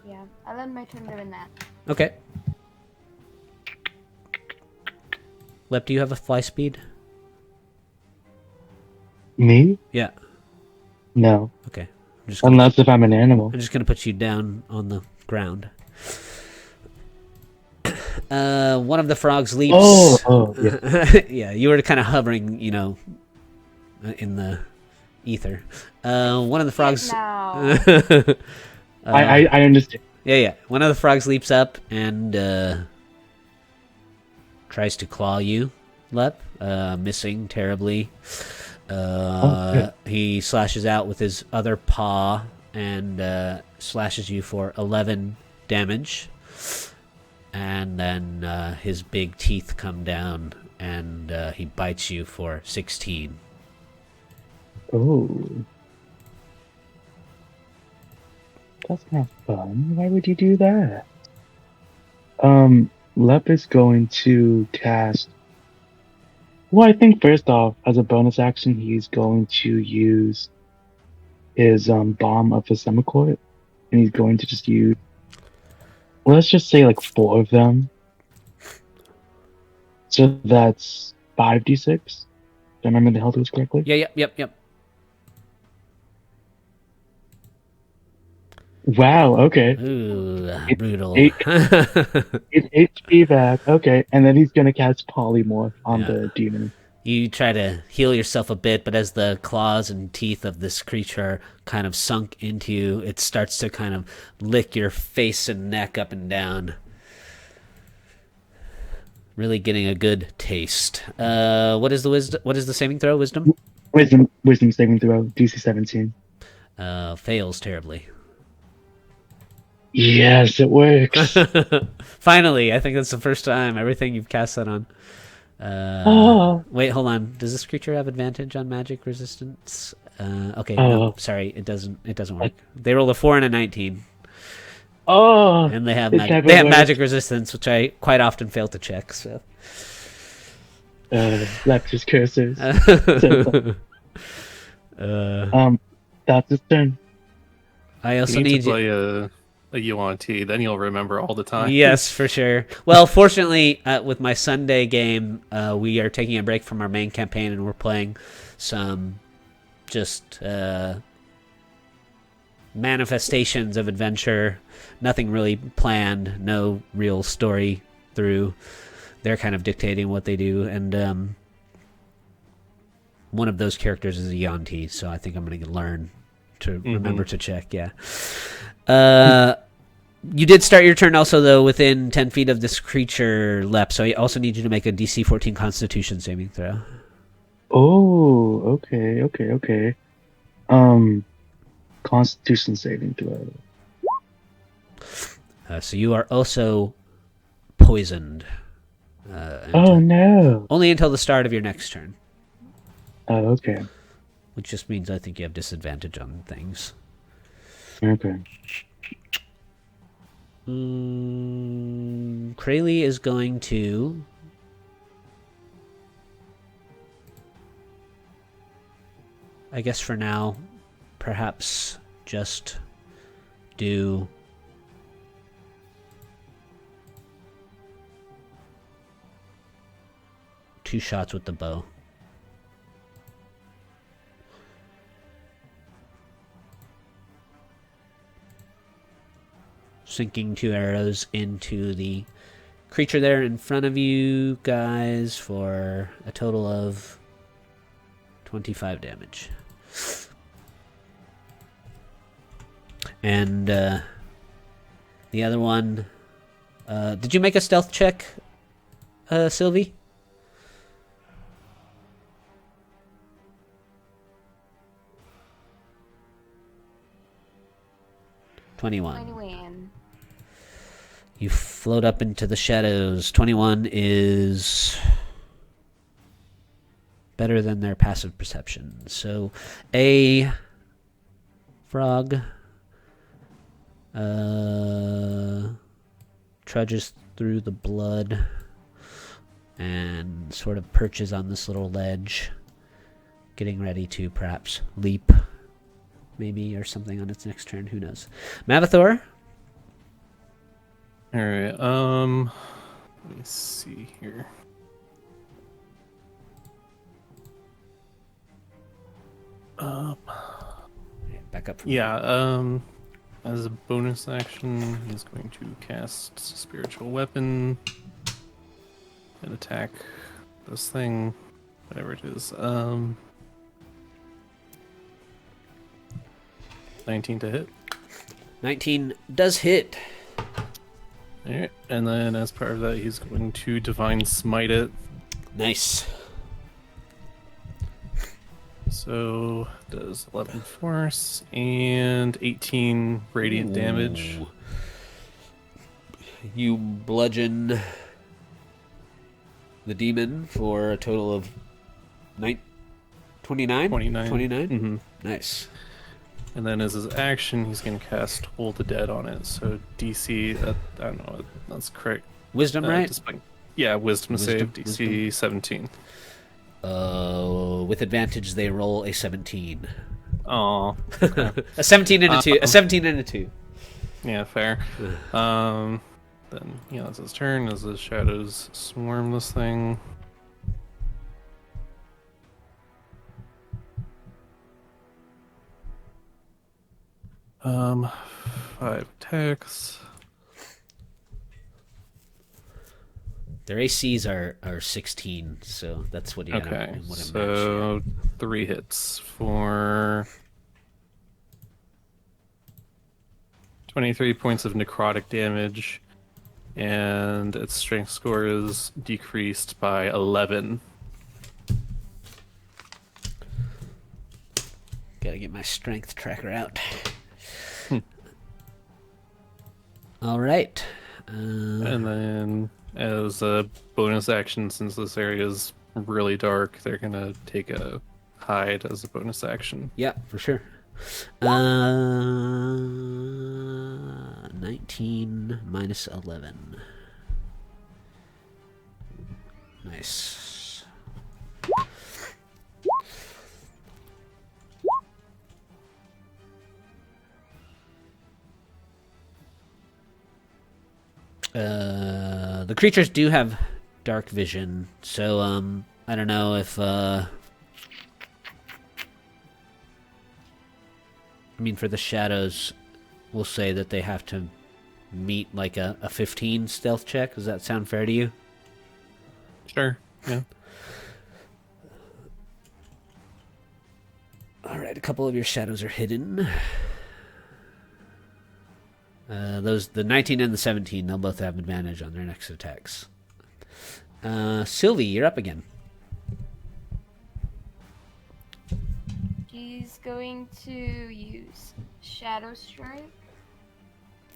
Yeah, I'll end my turn doing that. Okay. Lep, do you have a fly speed? Oh, me? Yeah. No. Okay. Unless if I'm an animal. I'm just gonna put you down on the ground. One of the frogs leaps. Oh, yeah. Yeah, you were kind of hovering, you know, in the ether. One of the frogs. No. I understand. Yeah. One of the frogs leaps up and tries to claw you, Lep. Missing terribly. He slashes out with his other paw and slashes you for 11 damage. And then his big teeth come down and he bites you for 16. Oh. That's not fun. Why would you do that? Lep is going to cast... Well, I think first off, as a bonus action, he's going to use his Bomb of the Semicourt. And he's going to just use... Let's just say like 4 of them. So that's 5d6. Do I remember the health was correctly? Yeah, yep. Wow, okay. Ooh, brutal. 8 HP back. Okay, and then he's gonna cast Polymorph on the demon. You try to heal yourself a bit, but as the claws and teeth of this creature are kind of sunk into you, it starts to kind of lick your face and neck up and down. Really getting a good taste. What is the saving throw? Wisdom? Wisdom saving throw, DC 17. Fails terribly. Yes, it works. Finally, I think that's the first time. Everything you've cast that on. Wait, hold on. Does this creature have advantage on magic resistance? Okay, no, sorry, it doesn't work. They rolled a 4 and a 19. Oh, and they have magic resistance, which I quite often fail to check. So, Leptis curses. That's his turn. I also you need to play a UNT, then you'll remember all the time. Yes, for sure. Well, fortunately, with my Sunday game, we are taking a break from our main campaign, and we're playing some just manifestations of adventure. Nothing really planned, no real story through. They're kind of dictating what they do, and one of those characters is a Yanti, so I think I'm going to learn to remember to check, yeah. You did start your turn also, though, within 10 feet of this creature, Lep, so I also need you to make a DC 14 Constitution saving throw. Oh, okay. Constitution saving throw. So you are also poisoned. No. Only until the start of your next turn. Oh, okay. Which just means I think you have disadvantage on things. Okay. Krayley is going to... I guess for now, perhaps just do... two shots with the bow. sinking 2 arrows into the creature there in front of you guys for a total of 25 damage. And the other one... did you make a stealth check, Sylvie? $21. You float up into the shadows. 21 is better than their passive perception. So a frog trudges through the blood and sort of perches on this little ledge, getting ready to perhaps leap, maybe, or something on its next turn. Who knows? Mavathor? Alright, let me see here. Back up. As a bonus action, he's going to cast Spiritual Weapon and attack this thing, whatever it is. 19 to hit. 19 does hit. Alright, and then as part of that, he's going to Divine Smite it. Nice. So, does 11 force and 18 radiant damage. You bludgeon the demon for a total of 29? 29. 29? Mm-hmm. Nice. And then as his action, he's going to cast Hold the Dead on it. So DC, I don't know, that's correct. Wisdom, right? Wisdom save, DC wisdom. 17. With advantage, they roll a 17. Oh, okay. A 17 and a 2. A 17 and a 2. Yeah, fair. Then, it's his turn as the shadows swarm this thing. Um, 5 attacks. Their ACs are 16, so that's what you got. Okay, so 3 hits for 23 points of necrotic damage, and its strength score is decreased by 11. Gotta get my strength tracker out. All right. And then, as a bonus action, since this area is really dark, they're gonna take a hide as a bonus action. Yeah, for sure. 19 minus 11. Nice. The creatures do have dark vision, so I don't know if I mean, for the shadows, we'll say that they have to meet like a 15 stealth check. Does that sound fair to you? Sure. Yeah. All right, a couple of your shadows are hidden. The 19 and the 17, they'll both have advantage on their next attacks. Sylvie, you're up again. She's going to use Shadow Strike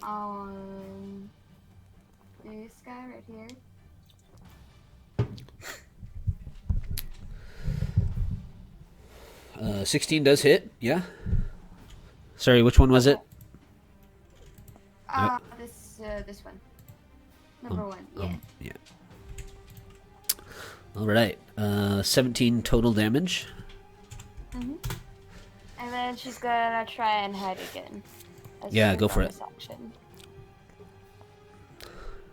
on this guy right here. 16 does hit, yeah. Sorry, which one was it? This one. Number 1, yeah. Yeah. All right. 17 total damage. Mm-hmm. And then she's gonna try and hide again. Yeah, go for it. Action.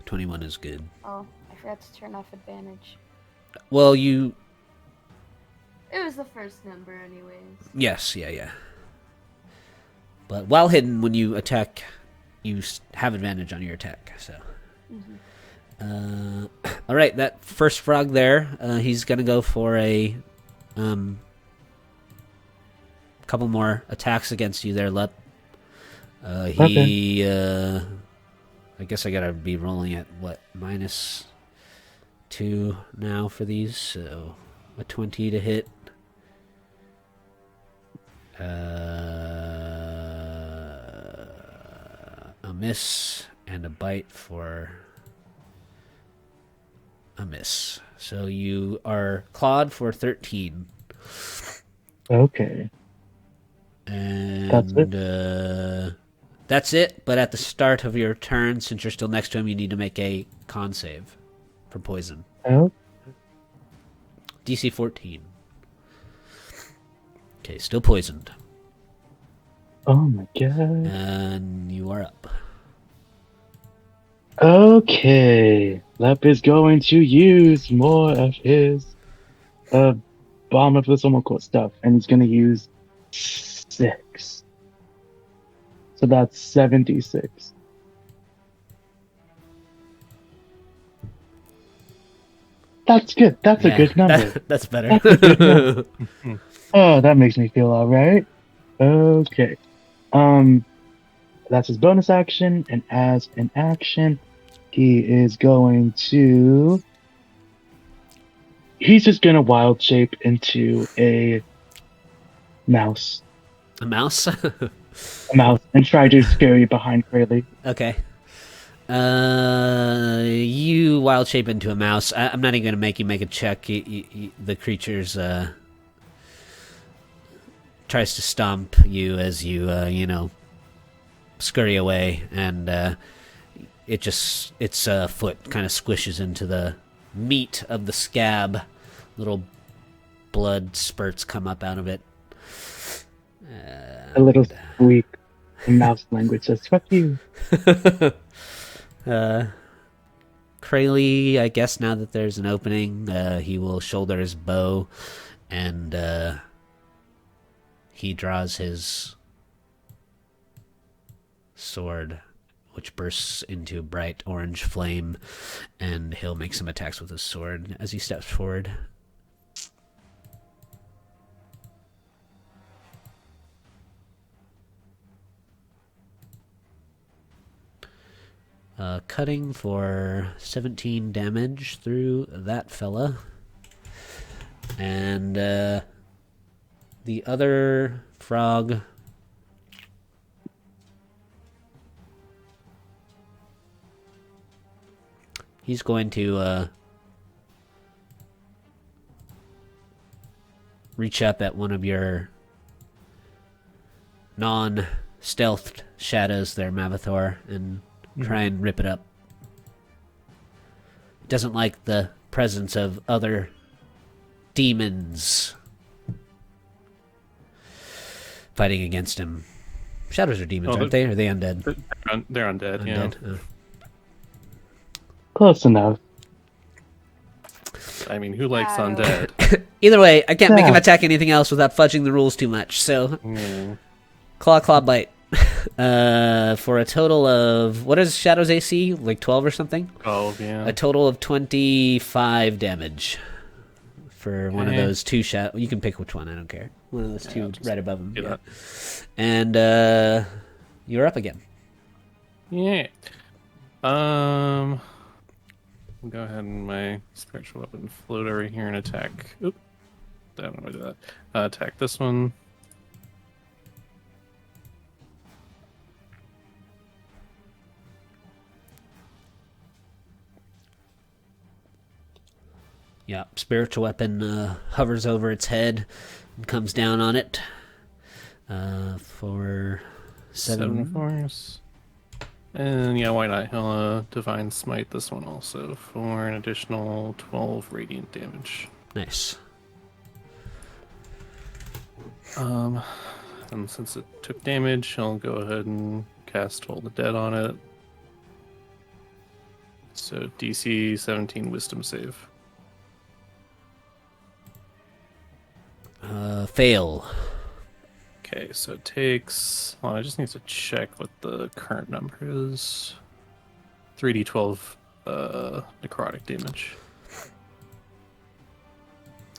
21 is good. Oh, I forgot to turn off advantage. Well, you... It was the first number anyways. Yes, yeah. But while hidden, when you attack you have advantage on your attack. So, all right, that first frog there, he's gonna go for a couple more attacks against you there, Lep. He, I guess I gotta be rolling at what, -2 now for these, so a 20 to hit. A miss and a bite for a miss. So you are clawed for 13. Okay. And That's it? That's it, but at the start of your turn, since you're still next to him, you need to make a con save for poison. Oh. DC 14. Okay, still poisoned. Oh my god. And you are up. Okay. Lep is going to use more of his bomb of the Somoko stuff, and he's gonna use 6. So that's 76. That's good. That's a good number. That's better. That's a good number. Oh, that makes me feel alright. Okay. That's his bonus action, and as an action, he is going to. He's just gonna wild shape into a mouse. A mouse? A mouse, and try to scare you behind Crayley. Okay. You wild shape into a mouse. I'm not even going to make you make a check. The creature's tries to stomp you as you scurry away, and its foot kind of squishes into the meat of the scab. Little blood spurts come up out of it. A little squeak in mouse language says, "Fuck you." Crayley, I guess now that there's an opening, he will shoulder his bow, and he draws his sword, which bursts into a bright orange flame, and he'll make some attacks with his sword as he steps forward. Cutting for 17 damage through that fella. And the other frog he's going to reach up at one of your non-stealthed shadows there, Mavathor, and try and rip it up. It doesn't like the presence of other demons fighting against him. Shadows are demons, aren't they? Or are they undead? They're undead, yeah. Oh. Close enough. I mean, who likes undead? Either way, I can't make him attack anything else without fudging the rules too much, so... Claw, bite. For a total of... What is Shadow's AC? Like 12 or something? 12, yeah. A total of 25 damage. For one of those two shadow... You can pick which one, I don't care. One of those two right above him. Yeah. And you're up again. Yeah. I'll go ahead and my spiritual weapon float over here and attack. Oop. I don't know how to do that. Attack this one. Yeah, spiritual weapon hovers over its head and comes down on it for 7 force. And yeah, why not? He'll divine smite this one also for an additional 12 radiant damage. Nice. And since it took damage, he'll go ahead and cast Toll the Dead on it. So DC 17 Wisdom save. Fail. Okay, so it takes. Well, I just need to check what the current number is. 3d12 necrotic damage.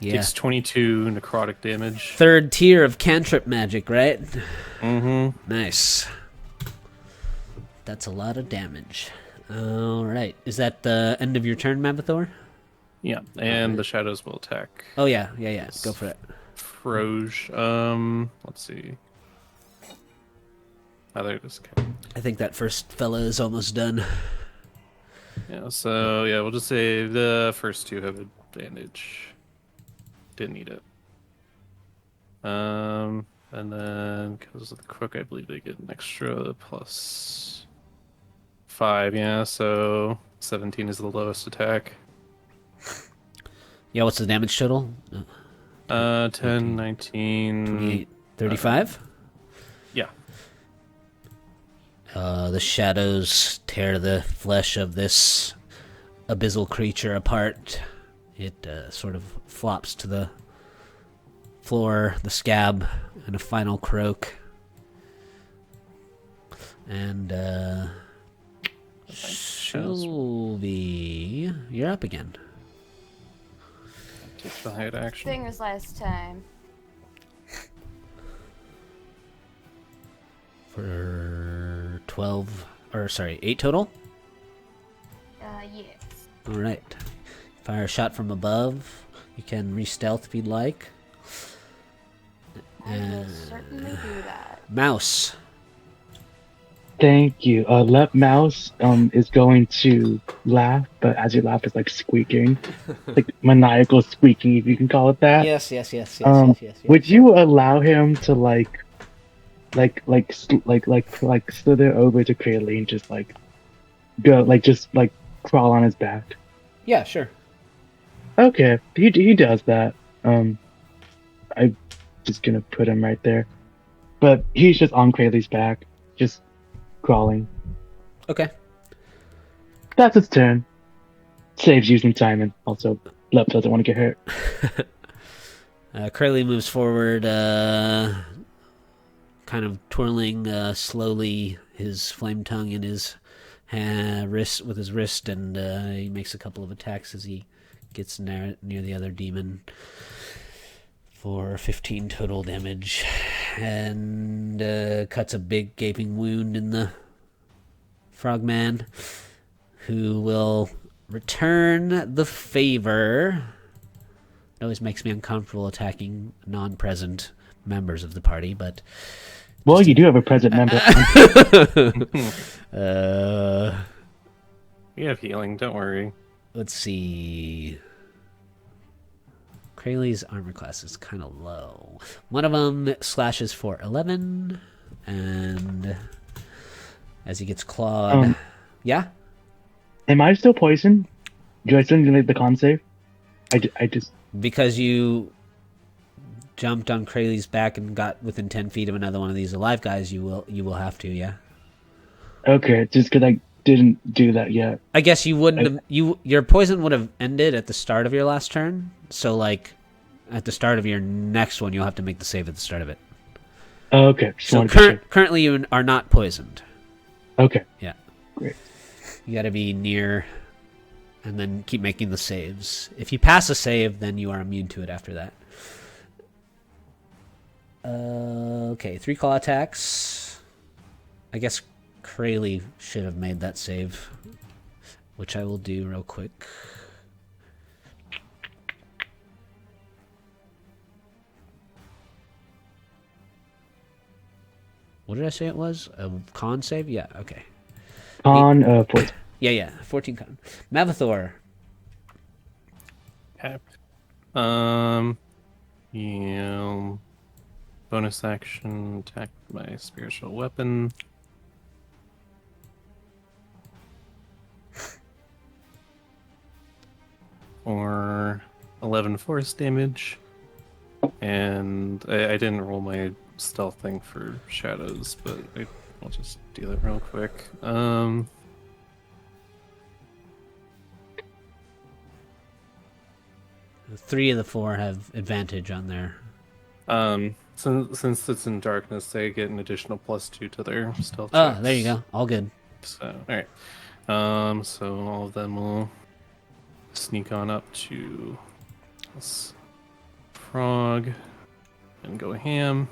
Yeah. Takes 22 necrotic damage. Third tier of cantrip magic, right? Mm-hmm. Nice. That's a lot of damage. All right. Is that the end of your turn, Mabithor? Yeah, and the shadows will attack. Oh, yeah. Go for it. Froge. Let's see. Oh, there it is. Okay. I think that first fella is almost done. Yeah, so yeah, we'll just say the first two have advantage. Didn't need it. And then because of the crook, I believe they get an extra plus 5. Yeah, so 17 is the lowest attack. Yeah, what's the damage total? 10, 19... 28, 35? Yeah. The shadows tear the flesh of this abyssal creature apart. It sort of flops to the floor, the scab, and a final croak. And, Shelby, you're up again. Take the hide action. Thing was last time. For 8 total? Yes. Alright. Fire a shot from above. You can re-stealth if you'd like. I will certainly do that. Mouse. Thank you. Left mouse is going to laugh, but as you laugh, it's like squeaking, like maniacal squeaking, if you can call it that. Yes. Would you allow him to slither over to Cradley and just go crawl on his back? Yeah, sure. Okay, he does that. I'm just gonna put him right there, but he's just on Cradley's back, just crawling. Okay. That's its turn. Saves you some time, and also Lep doesn't want to get hurt. Crayley moves forward, kind of twirling slowly his flame tongue in his wrist with his wrist, and he makes a couple of attacks as he gets near the other demon for 15 total damage, and cuts a big gaping wound in the frogman, who will return the favor. It always makes me uncomfortable attacking non-present members of the party, but... Well, you do have a present member. We have healing, don't worry. Let's see... Crayley's armor class is kind of low. One of them slashes for 11, and as he gets clawed... yeah? Am I still poisoned? Do I still need to make the con save? I just... Because you jumped on Crayley's back and got within 10 feet of another one of these alive guys, you will have to, yeah? Okay, just because I didn't do that yet. I guess you wouldn't your poison would have ended at the start of your last turn, so at the start of your next one you'll have to make the save at the start of it. Okay. So currently you are not poisoned. Okay. Yeah. Great. You gotta be near and then keep making the saves. If you pass a save, then you are immune to it after that. Okay, 3 claw attacks. I guess Crayley should have made that save, which I will do real quick. What did I say it was? A con save? Yeah, okay. Con, 14. Yeah, 14 con. Mavithor. Okay. Yeah. Bonus action, attack my spiritual weapon. For 11 force damage. And I didn't roll my stealth thing for shadows, but I'll just do that real quick. 3 of the 4 have advantage on their Since it's in darkness, they get an additional +2 to their stealth Oh, checks. there you go. All good. So, all right. So all of them will sneak on up to this frog and go ham.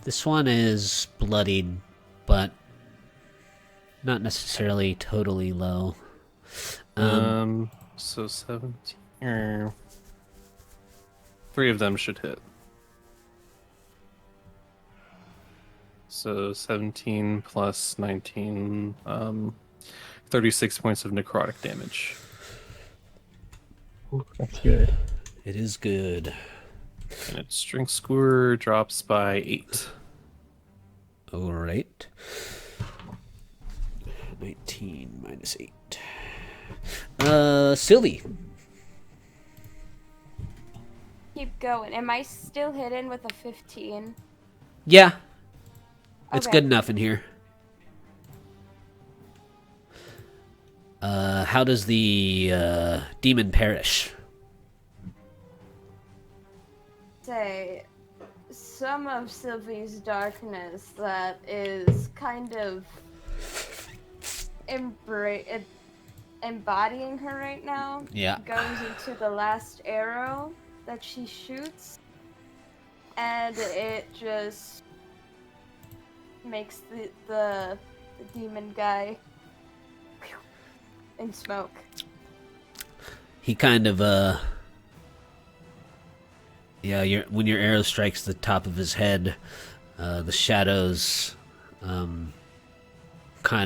This one is bloodied, but not necessarily totally low. So 17. 3 of them should hit. So 17 plus 19, 36 points of necrotic damage. Ooh, that's good. It is good. And its strength score drops by 8. All right. 19 minus 8. Sylvie. Keep going. Am I still hidden with a 15? Yeah. It's Okay. good enough in here. How does the demon perish? Say, some of Sylvie's darkness that is kind of embodying her right now Yeah. goes into the last arrow that she shoots, and it just makes the demon guy in smoke. He kind of when your arrow strikes the top of his head, the shadows kind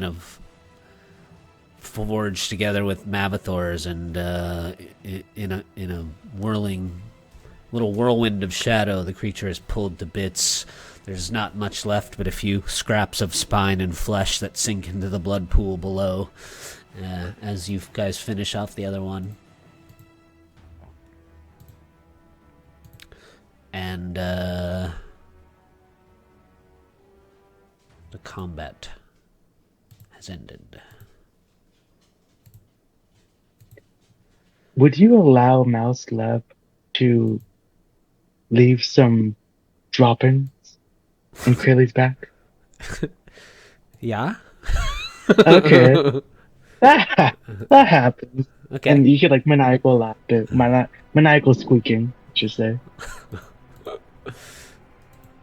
of forge together with Mavathor's, and in a whirling little whirlwind of shadow, the creature is pulled to bits. There's not much left but a few scraps of spine and flesh that sink into the blood pool below, as you guys finish off the other one. And the combat has ended. Would you allow Mouse Lab to leave some droppings in Crilly's back? Yeah? Okay. That happens. Okay. And you hear like maniacal laughter, maniacal squeaking, I should say.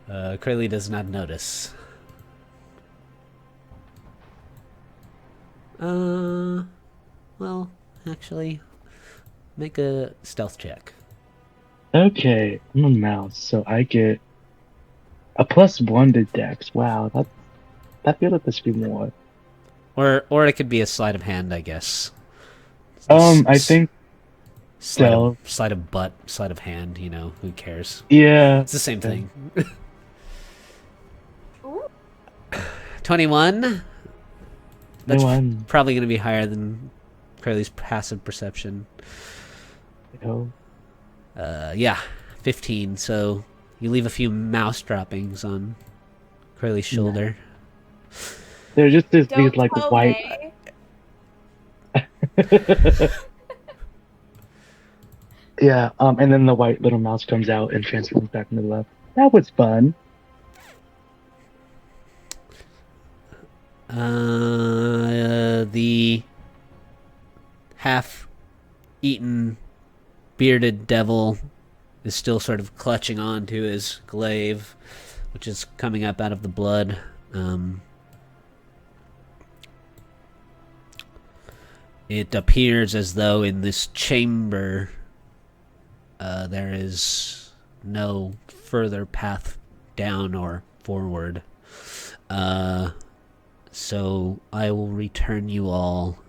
Crayley does not notice. Well, actually, make a stealth check. Okay, I'm a mouse, so I get a +1 to Dex. Wow, I feel like this should be more. Or it could be a sleight of hand, I guess. I think sleight of butt, sleight of hand, who cares? yeah. It's the same thing. Ooh. 21? That's No one. probably going to be higher than Crayley's passive perception. Oh. Yeah, 15. So you leave a few mouse droppings on Crayley's shoulder. They're just these Don't like tell white. me. Yeah, and then the white little mouse comes out and transforms back into the left. That was fun. The half-eaten bearded devil is still sort of clutching on to his glaive, which is coming up out of the blood. It appears as though in this chamber there is no further path down or forward. So I will return you all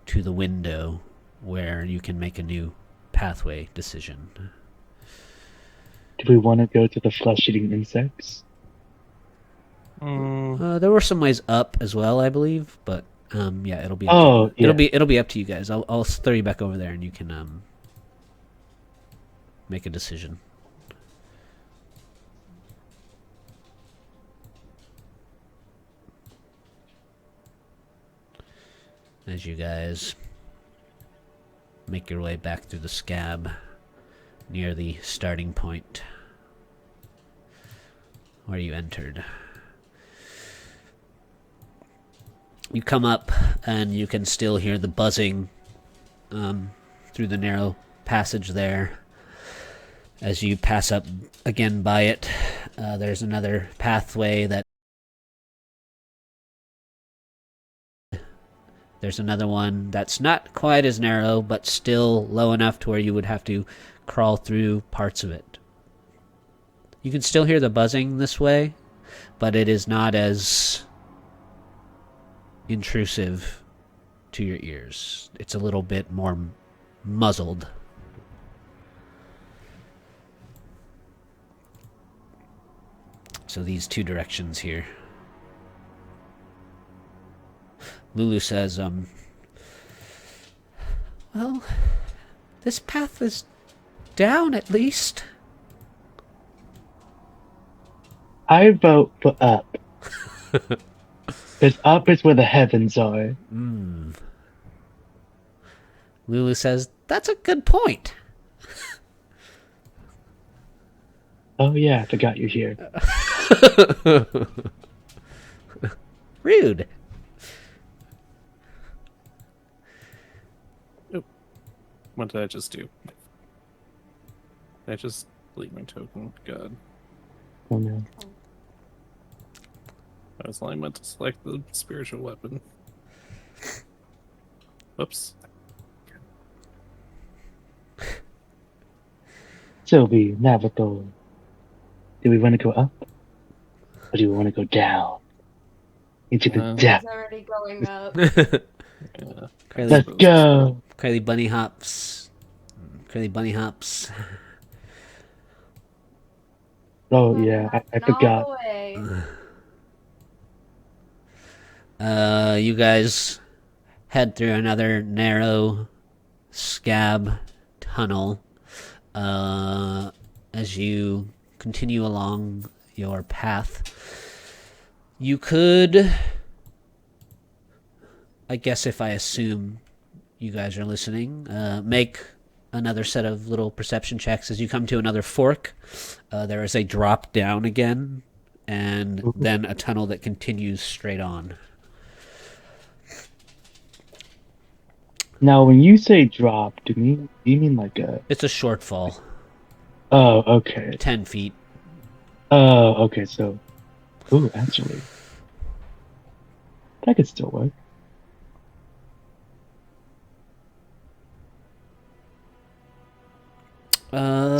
to the window where you can make a new pathway decision. Do we want to go to the flesh-eating insects? There were some ways up as well, I believe, but yeah, it'll be it'll be up to you guys. I'll throw you back over there, and you can make a decision. As you guys make your way back through the scab near the starting point where you entered. You come up and you can still hear the buzzing through the narrow passage there. As you pass up again by it, there's another pathway that there's another one that's not quite as narrow, but still low enough to where you would have to crawl through parts of it. You can still hear the buzzing this way, but it is not as intrusive to your ears. It's a little bit more muzzled. So these two directions here. Lulu says, well, this path is down at least. I vote for up. Because up is where the heavens are. Lulu says, that's a good point. Oh yeah, I forgot you're here. Rude. What did I just do? Did I just delete my token? God. Oh no. I was only meant to select the spiritual weapon. Whoops. Sylvie, Navathor, do we want to go up? Or do we want to go down? Into the He's depth. already going up. Yeah. Let's go! Curly bunny hops. Curly bunny hops. Oh yeah, I forgot. All the way. You guys head through another narrow scab tunnel. As you continue along your path, you could, I guess if I assume you guys are listening, make another set of little perception checks as you come to another fork. There is a drop down again, and then a tunnel that continues straight on. Now, when you say drop, do you mean like a... It's a short fall, Oh, okay. 10 feet. Oh, okay, so... Ooh, actually... That could still work.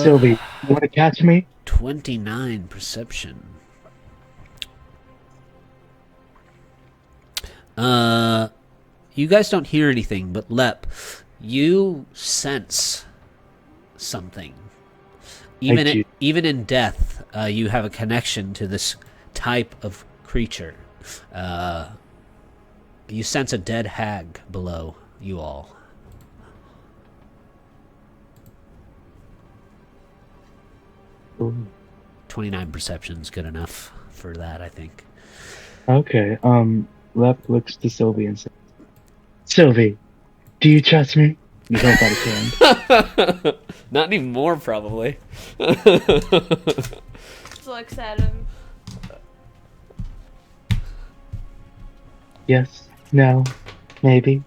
Sylvie, you want to catch me? 29 perception. You guys don't hear anything, but Lep, you sense something. Even in death, you have a connection to this type of creature. You sense a dead hag below you all. Ooh. 29 perception's good enough for that, I think. Okay, Lep looks to Sylvie and says, Sylvie, do you trust me? You don't got a hand. Not anymore, probably. Just looks at him. Yes, no, maybe.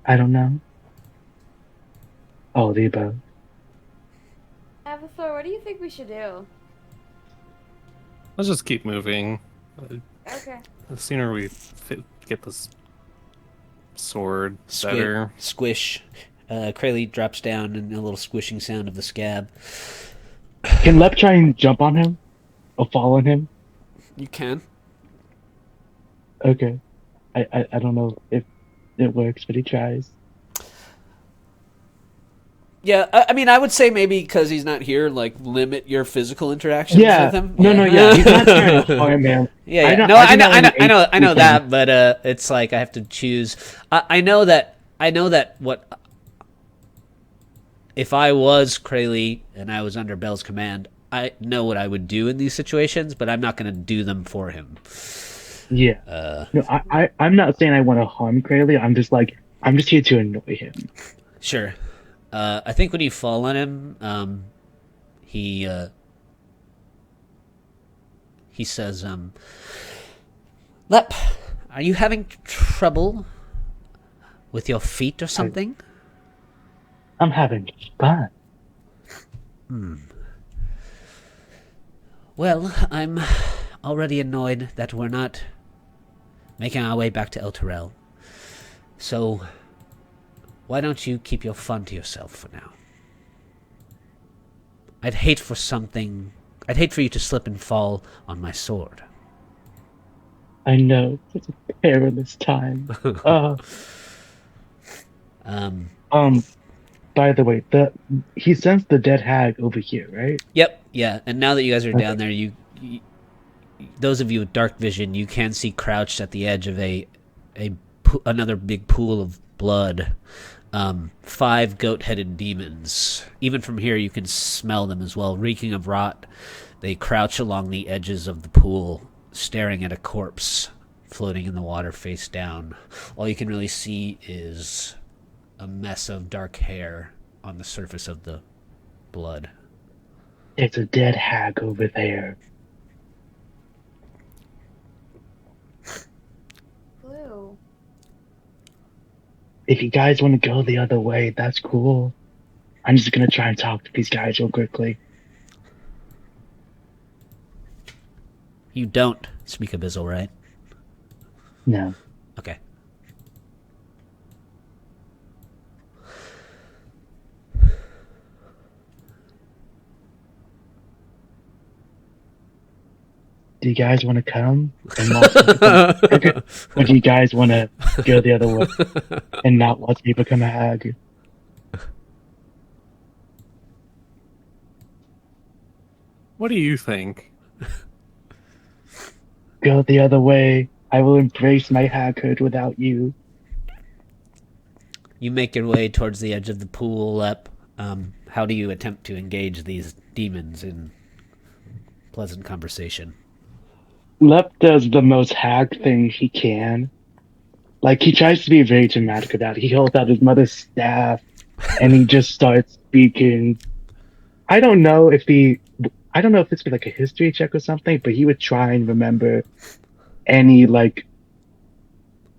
I don't know. All the above. Avathor, what do you think we should do? Let's just keep moving. Okay. The sooner we get this sword, better. Squish. Krayley drops down and a little squishing sound of the scab. Can Lep try and jump on him? Or fall on him? You can. Okay. I don't know if it works, but he tries. Yeah, I mean, I would say maybe because he's not here, like, limit your physical interactions Yeah. with him. No, he's not trying to harm him. Yeah. I know that, but it's like I have to choose. I know that what if I was Krayley and I was under Bell's command, I know what I would do in these situations, but I'm not going to do them for him. Yeah. No, I'm not saying I want to harm Krayley. I'm just here to annoy him. Sure. I think when you fall on him, he says, Lep, are you having trouble with your feet or something? I'm having fun. Well, I'm already annoyed that we're not making our way back to El Terrell. So, why don't you keep your fun to yourself for now? I'd hate for you to slip and fall on my sword. I know, it's a perilous time. By the way, he sends the dead hag over here, right? Yep, yeah. And now that you guys are Okay. down there, you those of you with dark vision, you can see crouched at the edge of another big pool of blood. 5 goat-headed demons. Even from here, you can smell them as well, reeking of rot. They crouch along the edges of the pool, staring at a corpse floating in the water face down. All you can really see is a mess of dark hair on the surface of the blood. It's a dead hag over there. Blue. If you guys want to go the other way, that's cool. I'm just gonna try and talk to these guys real quickly. You don't speak Abyssal, right? No. Okay. Do you guys want to come and or do you guys want to go the other way and not watch me become a hag? What do you think? Go the other way. I will embrace my haghood without you. You make your way towards the edge of the pool up. How do you attempt to engage these demons in pleasant conversation? Lep does the most hag thing he can. Like, he tries to be very dramatic about it. He holds out his mother's staff and he just starts speaking. I don't know if this was like a history check or something, but he would try and remember any like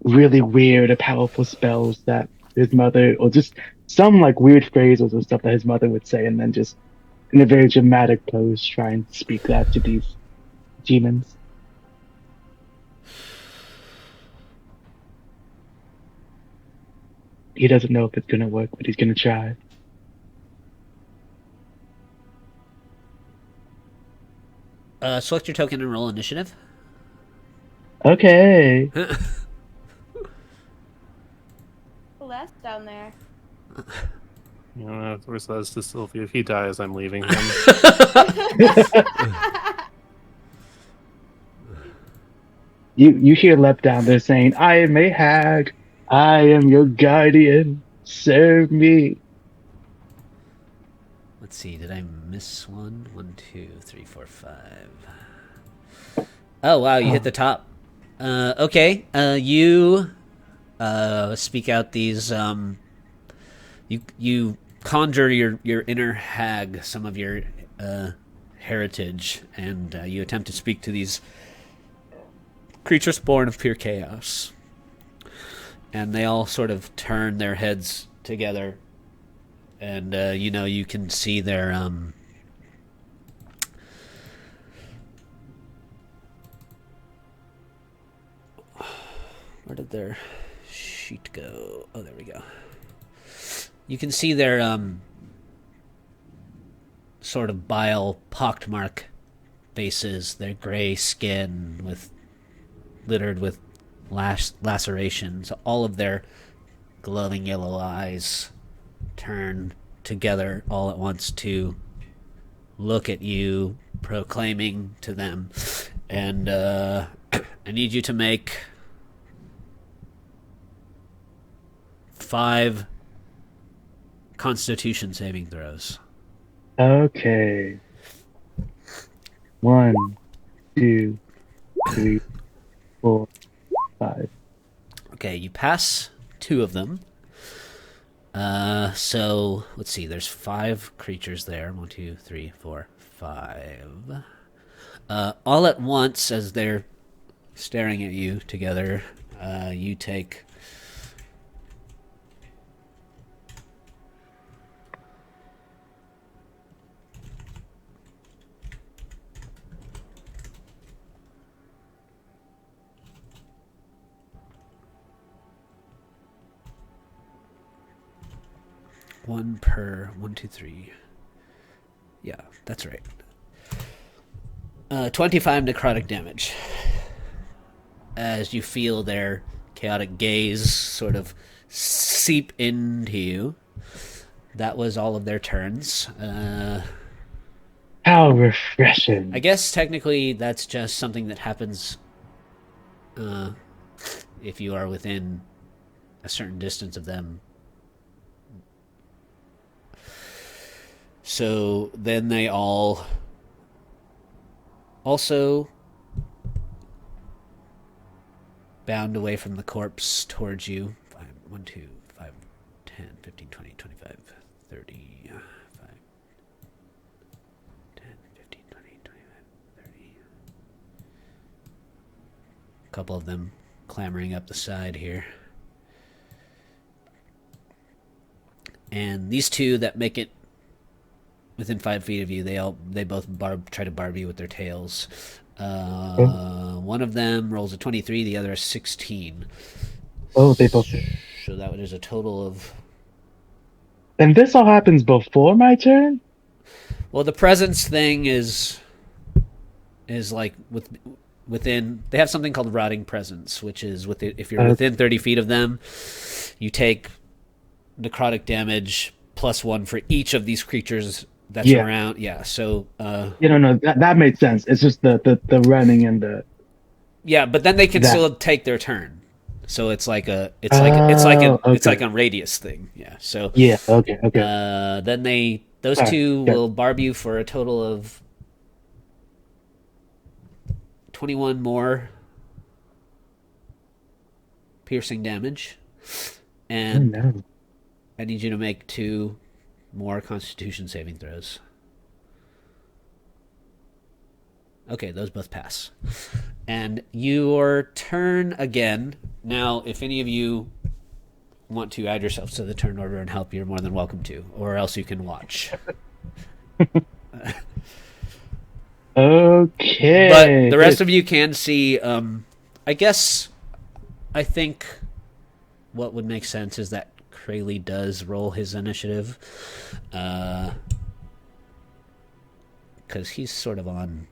really weird or powerful spells that his mother, or just some like weird phrases or stuff that his mother would say, and then just in a very dramatic pose try and speak that to these demons. He doesn't know if it's gonna work, but he's gonna try. Select your token and roll initiative. Okay. Less down there. You know, or says to Sylvia, if he dies, I'm leaving him. You hear Lep down there saying, "I am a hag. I am your guardian. Serve me." Let's see, did I miss one? 1, 2, 3, 4, 5. Oh, wow, you hit the top. Okay, you speak out these, you conjure your inner hag, some of your heritage, and you attempt to speak to these creatures born of pure chaos. And they all sort of turn their heads together, and you can see their where did their sheet go? Oh, there we go. You can see their sort of bile pockmark faces, their gray skin littered with lacerations. All of their glowing yellow eyes turn together all at once to look at you, proclaiming to them, and I need you to make 5 Constitution saving throws. Okay. 1, 2, 3, 4, 5. Okay, you pass 2 of them. So let's see. There's 5 creatures there. 1, 2, 3, 4, 5. All at once, as they're staring at you together, you take 1 per 1, 2, 3. Yeah, that's right. 25 necrotic damage as you feel their chaotic gaze sort of seep into you. That was all of their turns. How refreshing. I guess technically that's just something that happens if you are within a certain distance of them. So then they all also bound away from the corpse towards you. 1, 2, 5, 10, 15, 20, 25, 30, 5, 10, 15, 20, 25, 30. A couple of them clambering up the side here. And these 2 that make it within 5 feet of you, they both try to barb you with their tails. One of them rolls a 23, the other a 16. Oh, they both. So that is a total of. And this all happens before my turn? Well, the presence thing is like within. They have something called rotting presence, which is if you're within 30 feet of them, you take necrotic damage +1 for each of these creatures that's around. Yeah, so no, that made sense. It's just the running and the. Yeah, but then they can still take their turn. So it's like a radius thing. Yeah. So yeah, okay. Then those 2 will barb you for a total of 21 more piercing damage, and I need you to make 2 more Constitution saving throws. Okay, those both pass. And your turn again. Now, if any of you want to add yourselves to the turn order and help, you're more than welcome to, or else you can watch. Okay. But the rest of you can see, I think what would make sense is that Crayley does roll his initiative. Because he's sort of on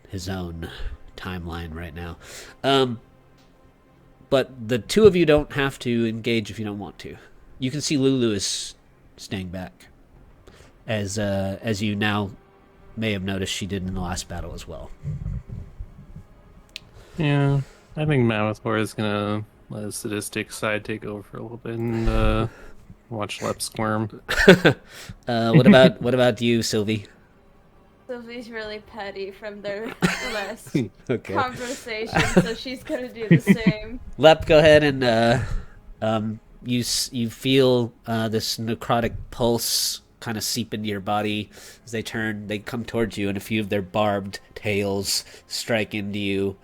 his own timeline right now. But the 2 of you don't have to engage if you don't want to. You can see Lulu is staying back. As you now may have noticed she did in the last battle as well. Yeah, I think Mammothor is gonna let his sadistic side take over for a little bit and watch Lep squirm. What about you, Sylvie? Sylvie's really petty from their last Okay. conversation, so she's gonna do the same. Lep, go ahead and you feel this necrotic pulse kind of seep into your body as they come towards you, and a few of their barbed tails strike into you,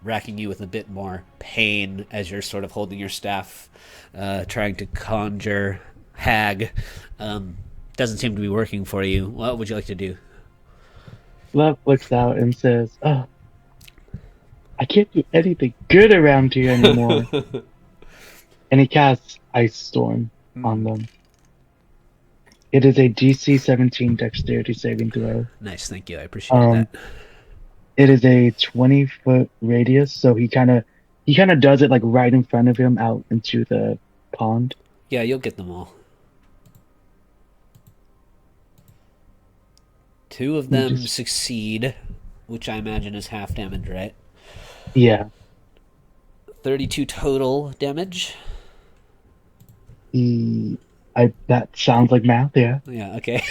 racking you with a bit more pain as you're sort of holding your staff, trying to conjure hag. Doesn't seem to be working for you. What would you like to do? Love looks out and says, "Oh, I can't do anything good around here anymore." And he casts Ice Storm on them. It is a DC 17 Dexterity saving throw. Nice, thank you. I appreciate that. It is a 20-foot radius, so he kind of does it like right in front of him out into the pond. Yeah, you'll get them all. 2 of them succeed, which I imagine is half damage, right? Yeah. 32 total damage. That sounds like math, yeah. Yeah, okay.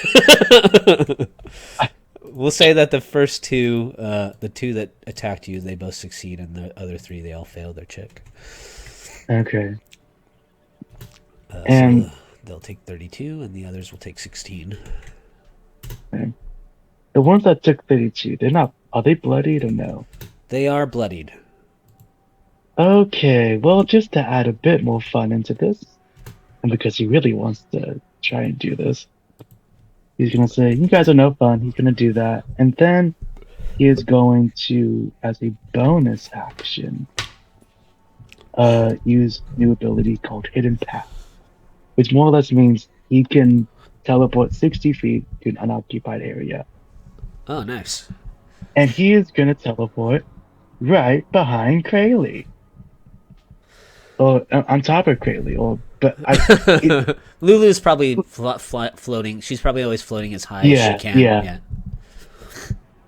We'll say that the first 2, the 2 that attacked you, they both succeed, and the other 3, they all fail their check. Okay. And So they'll take 32, and the others will take 16. the ones that took 32, are they bloodied or no? They are bloodied. Okay, well, just to add a bit more fun into this, and because he really wants to try and do this, he's gonna say, "You guys are no fun." He's gonna do that, and then he is going to, as a bonus action, use a new ability called Hidden Path, which more or less means he can teleport 60 feet to an unoccupied area, Oh, nice. and he is gonna teleport right behind Krayley, or on top of Krayley, Lulu's probably floating. She's probably always floating as high as she yeah, can. yeah.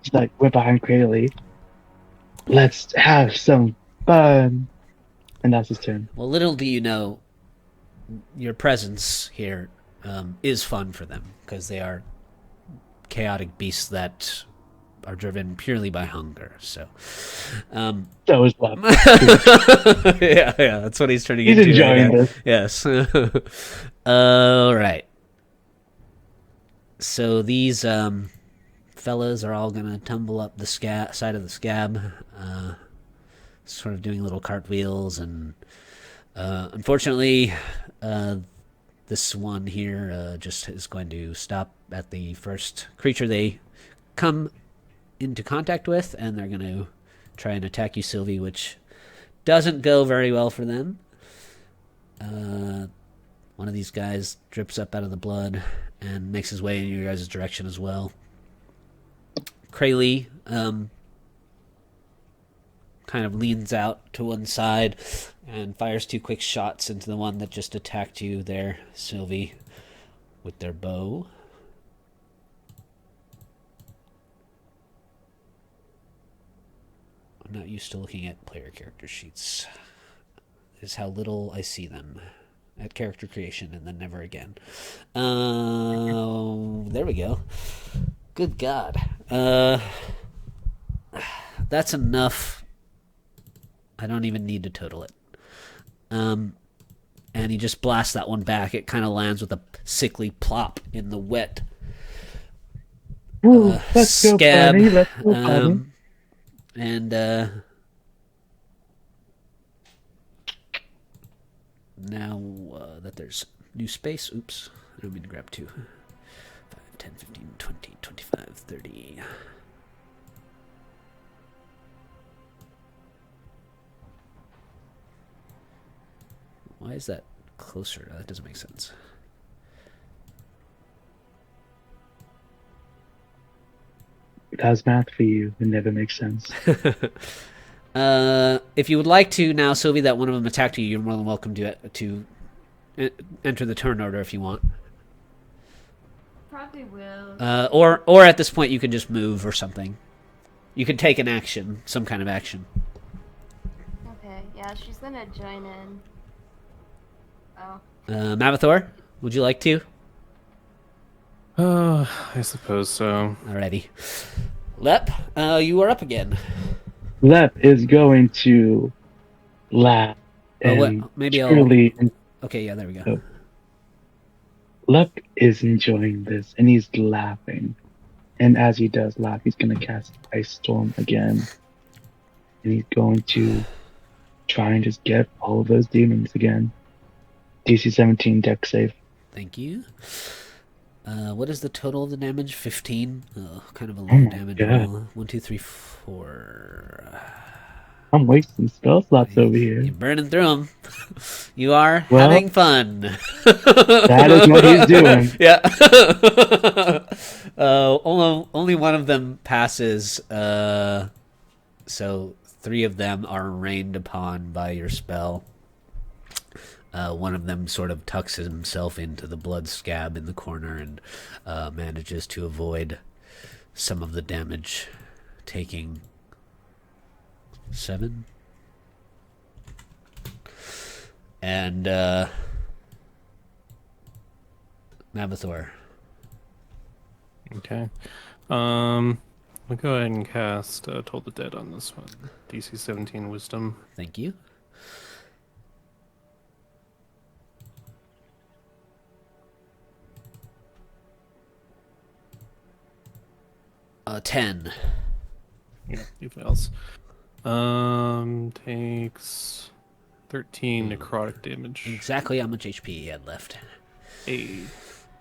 It's like we're behind Krayley. Let's have some fun. And that's his turn. Well, little do you know, your presence here is fun for them, because they are chaotic beasts that are driven purely by hunger. So, That was love. yeah, that's what he's turning He's into. enjoying Right this. Yes. All right. So these fellas are all gonna tumble up the side of the scab, sort of doing little cartwheels, and unfortunately, this one here just is going to stop at the first creature they come into contact with, and they're going to try and attack you, Sylvie, which doesn't go very well for them. One of these guys drips up out of the blood and makes his way in your guys' direction as well. Krayley kind of leans out to one side and fires 2 quick shots into the one that just attacked you there, Sylvie, with their bow. I'm not used to looking at player character sheets. This is how little I see them at character creation, and then never again. There we go. Good God. That's enough. I don't even need to total it. And he just blasts that one back. It kind of lands with a sickly plop in the wet Ooh, let's scab. Go, buddy. Let's go, buddy. And now that there's new space, oops, I don't mean to grab 2. 5, 10, 15, 20, 25, 30. Why is that closer? That doesn't make sense. That's math for you. It never makes sense. If you would like to now, Sylvie, that one of them attacked you, you're more than welcome to enter the turn order if you want. Probably will. Or at this point, you could just move or something. You could take an action, some kind of action. Okay, yeah, she's gonna join in. Oh. Mavathor, would you like to? I suppose so. Alrighty. Lep, you are up again. Lep is going to laugh. And maybe truly, okay, yeah, there we go. Oh. Lep is enjoying this, and he's laughing. And as he does laugh, he's going to cast Ice Storm again. And he's going to try and just get all of those demons again. DC 17 deck save. Thank you. What is the total of the damage? 15? Kind of a low damage roll. 1, 2, 3, 4. I'm wasting spell slots over here. You're burning through them. You are having fun. That is what he's doing. Yeah. Only one of them passes. So 3 of them are rained upon by your spell. One of them sort of tucks himself into the blood scab in the corner and manages to avoid some of the damage, taking 7. And Mavathor. Okay. I'll go ahead and cast Toll the Dead on this one. DC 17 Wisdom. Thank you. 10. Yeah, he fails. Takes 13 necrotic damage. Exactly how much HP he had left. Hey.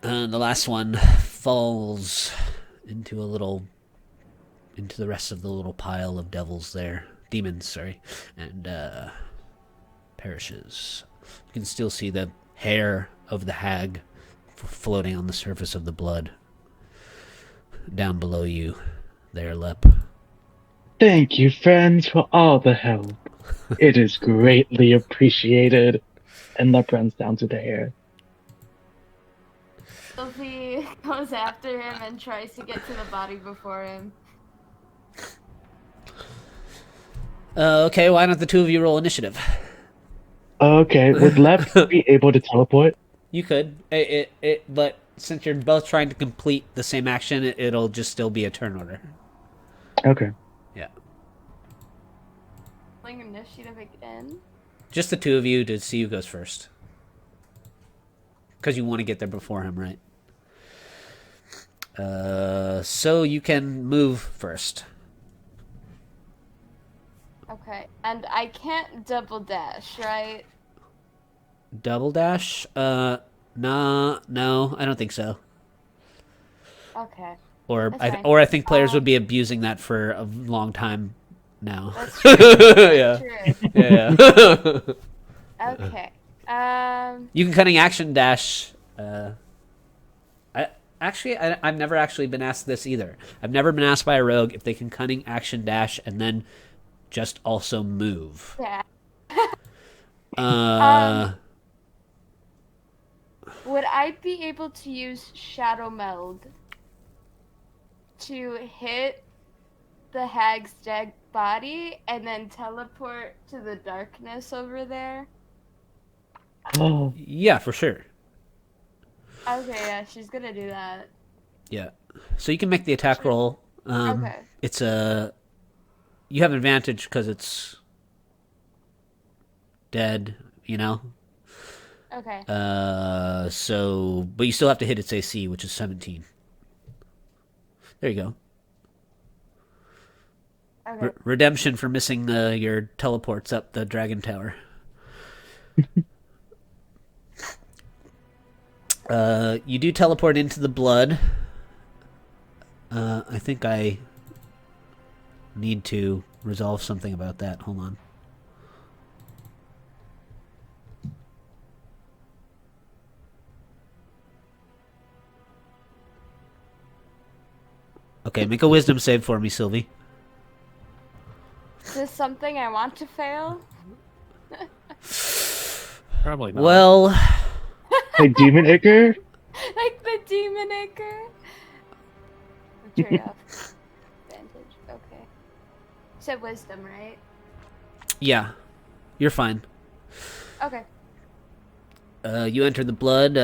And the last one falls into the rest of the little pile of devils there. Demons, sorry. And perishes. You can still see the hair of the hag floating on the surface of the blood. Down below you there, Lep. Thank you, friends, for all the help. It is greatly appreciated. And Lep runs down to the hair. Sylvie goes after him and tries to get to the body before him. Okay, why don't the two of you roll initiative? Okay, would Lep be able to teleport? You could. But since you're both trying to complete the same action, it'll just still be a turn order. Okay. Yeah. Rolling initiative again. Just the two of you to see who goes first. Because you want to get there before him, right? So you can move first. Okay, and I can't double dash, right? Double dash? No, I don't think so. Okay. Or That's fine. I think players would be abusing that for a long time now. That's true. Yeah. True. Yeah. Okay. You can cunning action dash. I've never actually been asked this either. I've never been asked by a rogue if they can cunning action dash and then just also move. Yeah. Uh, Would I be able to use Shadow Meld to hit the hag's dead body and then teleport to the darkness over there? Oh, yeah, for sure. Okay, yeah, she's gonna do that. Yeah. So you can make the attack roll. Okay. It's you have advantage because it's dead, you know? Okay. But you still have to hit its AC, which is 17. There you go. Okay. Redemption for missing your teleports up the dragon tower. You do teleport into the blood. I think I need to resolve something about that. Hold on. Okay, make a wisdom save for me, Sylvie. Is this something I want to fail? Probably not. Well, like Demon Icker? Like the demon acre? Trade-off. Advantage. Okay. You said wisdom, right? yeah, you're fine. Okay. You enter the blood,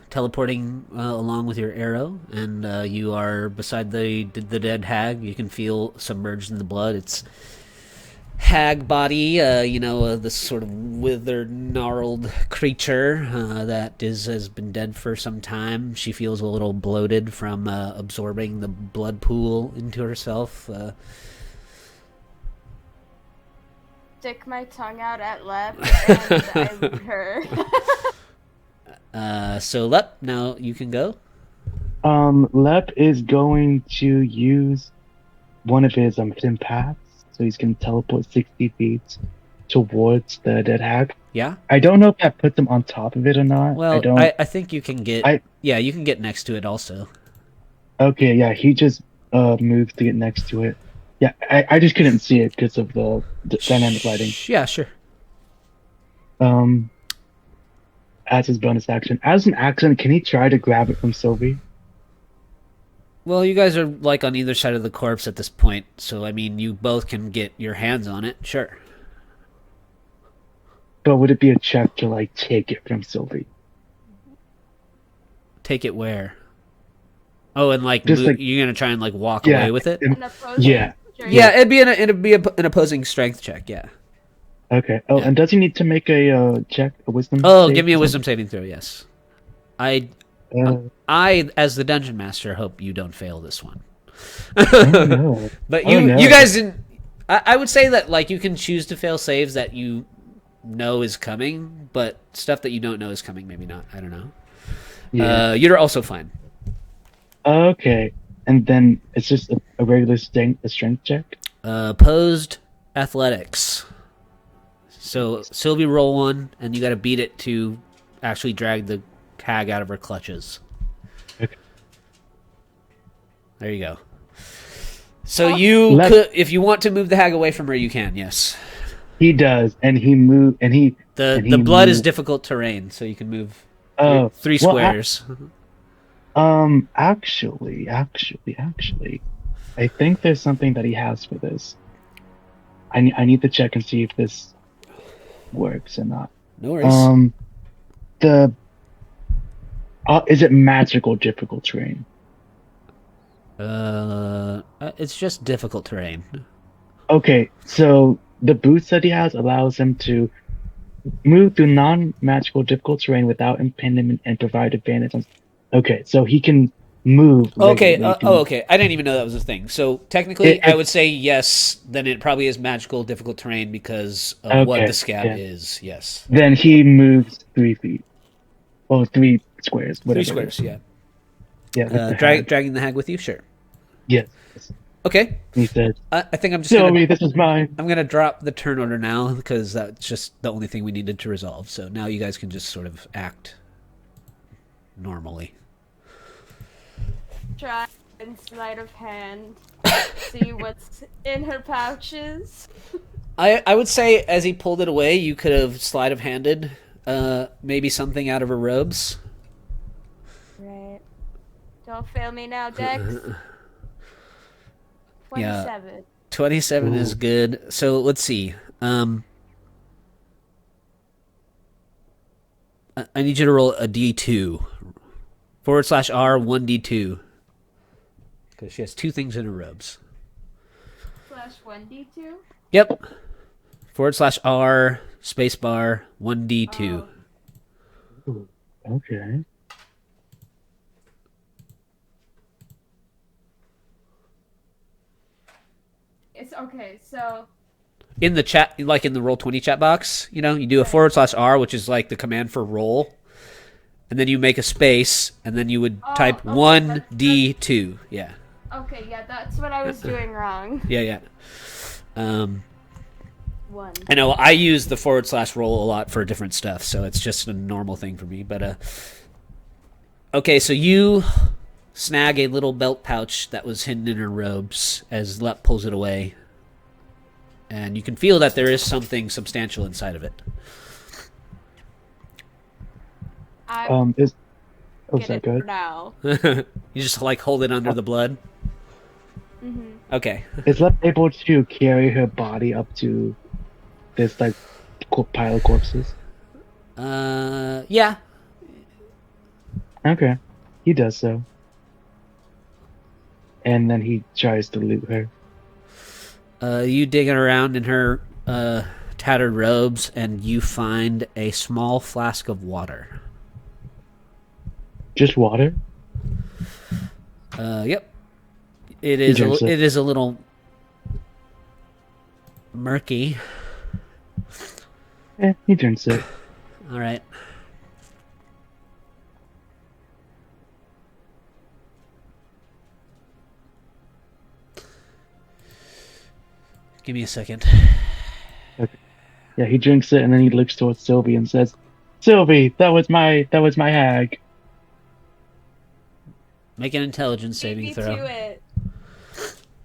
teleporting along with your arrow, and you are beside the dead hag. You can feel submerged in the blood. It's hag body, this sort of withered, gnarled creature that has been dead for some time. She feels a little bloated from absorbing the blood pool into herself. Stick my tongue out at left and I loot her. So Lep, now you can go. Lep is going to use one of his hidden paths, so he's going to teleport 60 feet towards the dead hag. Yeah. I don't know if that puts him on top of it or not. Well, I think you can get. Yeah, you can get next to it also. Okay, yeah, he just moves to get next to it. Yeah, I just couldn't see it because of the dynamic lighting. Yeah, sure. As his bonus action. As an action, can he try to grab it from Sylvie? Well, you guys are like on either side of the corpse at this point, so I mean, you both can get your hands on it. Sure. But would it be a check to like take it from Sylvie? Take it where? Oh, and like, Just like you're gonna try and like walk away with it. An opposing Yeah. trade-off. Yeah, it'd be an opposing strength check. Yeah. Okay. Oh, Yeah. and does he need to make a check, a wisdom? Oh, save give me a or wisdom saving throw. Yes. something? I, as the dungeon master, hope you don't fail this one. Oh no. But Oh, no. you guys didn't. I would say that like you can choose to fail saves that you know is coming, but stuff that you don't know is coming, maybe not. I don't know. Yeah. You're also fine. Okay. And then it's just a regular strength check. Opposed athletics. So Sylvie roll one, and you got to beat it to actually drag the hag out of her clutches. Okay. There you go. So you could, if you want to move the hag away from her, you can. Yes. He does, and he moved, and he. The blood is difficult terrain, so you can move three squares. Actually, I think there's something that he has for this. I need to check and see if this works or not. No worries. Is it magical difficult terrain? It's just difficult terrain. Okay, so the boots that he has allows him to move through non-magical difficult terrain without impediment and provide advantage on. Okay, so he can move. Okay. Okay. I didn't even know that was a thing. So technically, I would say yes. Then it probably is magical difficult terrain because of what the scab is. Yes. Then he moves 3 feet. Well, 3 squares. Whatever. 3 squares. Yeah. Yeah. Dragging the hag with you. Sure. Yes. Okay. He says, I think I'm just Sylvie, this is mine. I'm gonna drop the turn order now because that's just the only thing we needed to resolve. So now you guys can just sort of act normally. Try and sleight of hand, see what's in her pouches. I would say as he pulled it away, you could have sleight of handed maybe something out of her robes. Right. Don't fail me now, Dex. 27. Yeah, 27 is good. So let's see. I need you to roll a D2. / R 1D2. Because she has 2 things in her robes. /1D2? Yep. / R spacebar 1D2. Ooh, okay. It's okay, so In the chat, like in the Roll20 chat box, you do a / R, which is like the command for roll. And then you make a space, and then you would type 1D2. Yeah. Okay, yeah, that's what I was doing wrong. Yeah. 1. I know I use the / roll a lot for different stuff, so it's just a normal thing for me. But okay, so you snag a little belt pouch that was hidden in her robes as Lep pulls it away, and you can feel that there is something substantial inside of it. Is Get that it good? for now. You just like hold it under the blood. Mm-hmm. Okay. Is Lep able to carry her body up to this like pile of corpses? Yeah. Okay, he does so, and then he tries to loot her. You digging around in her tattered robes, and you find a small flask of water. Just water? Yep. It is a little murky. He drinks it. All right. Give me a second. Okay. Yeah, he drinks it and then he looks towards Sylvie and says, "Sylvie, that was my hag." Make an intelligence saving throw. To it.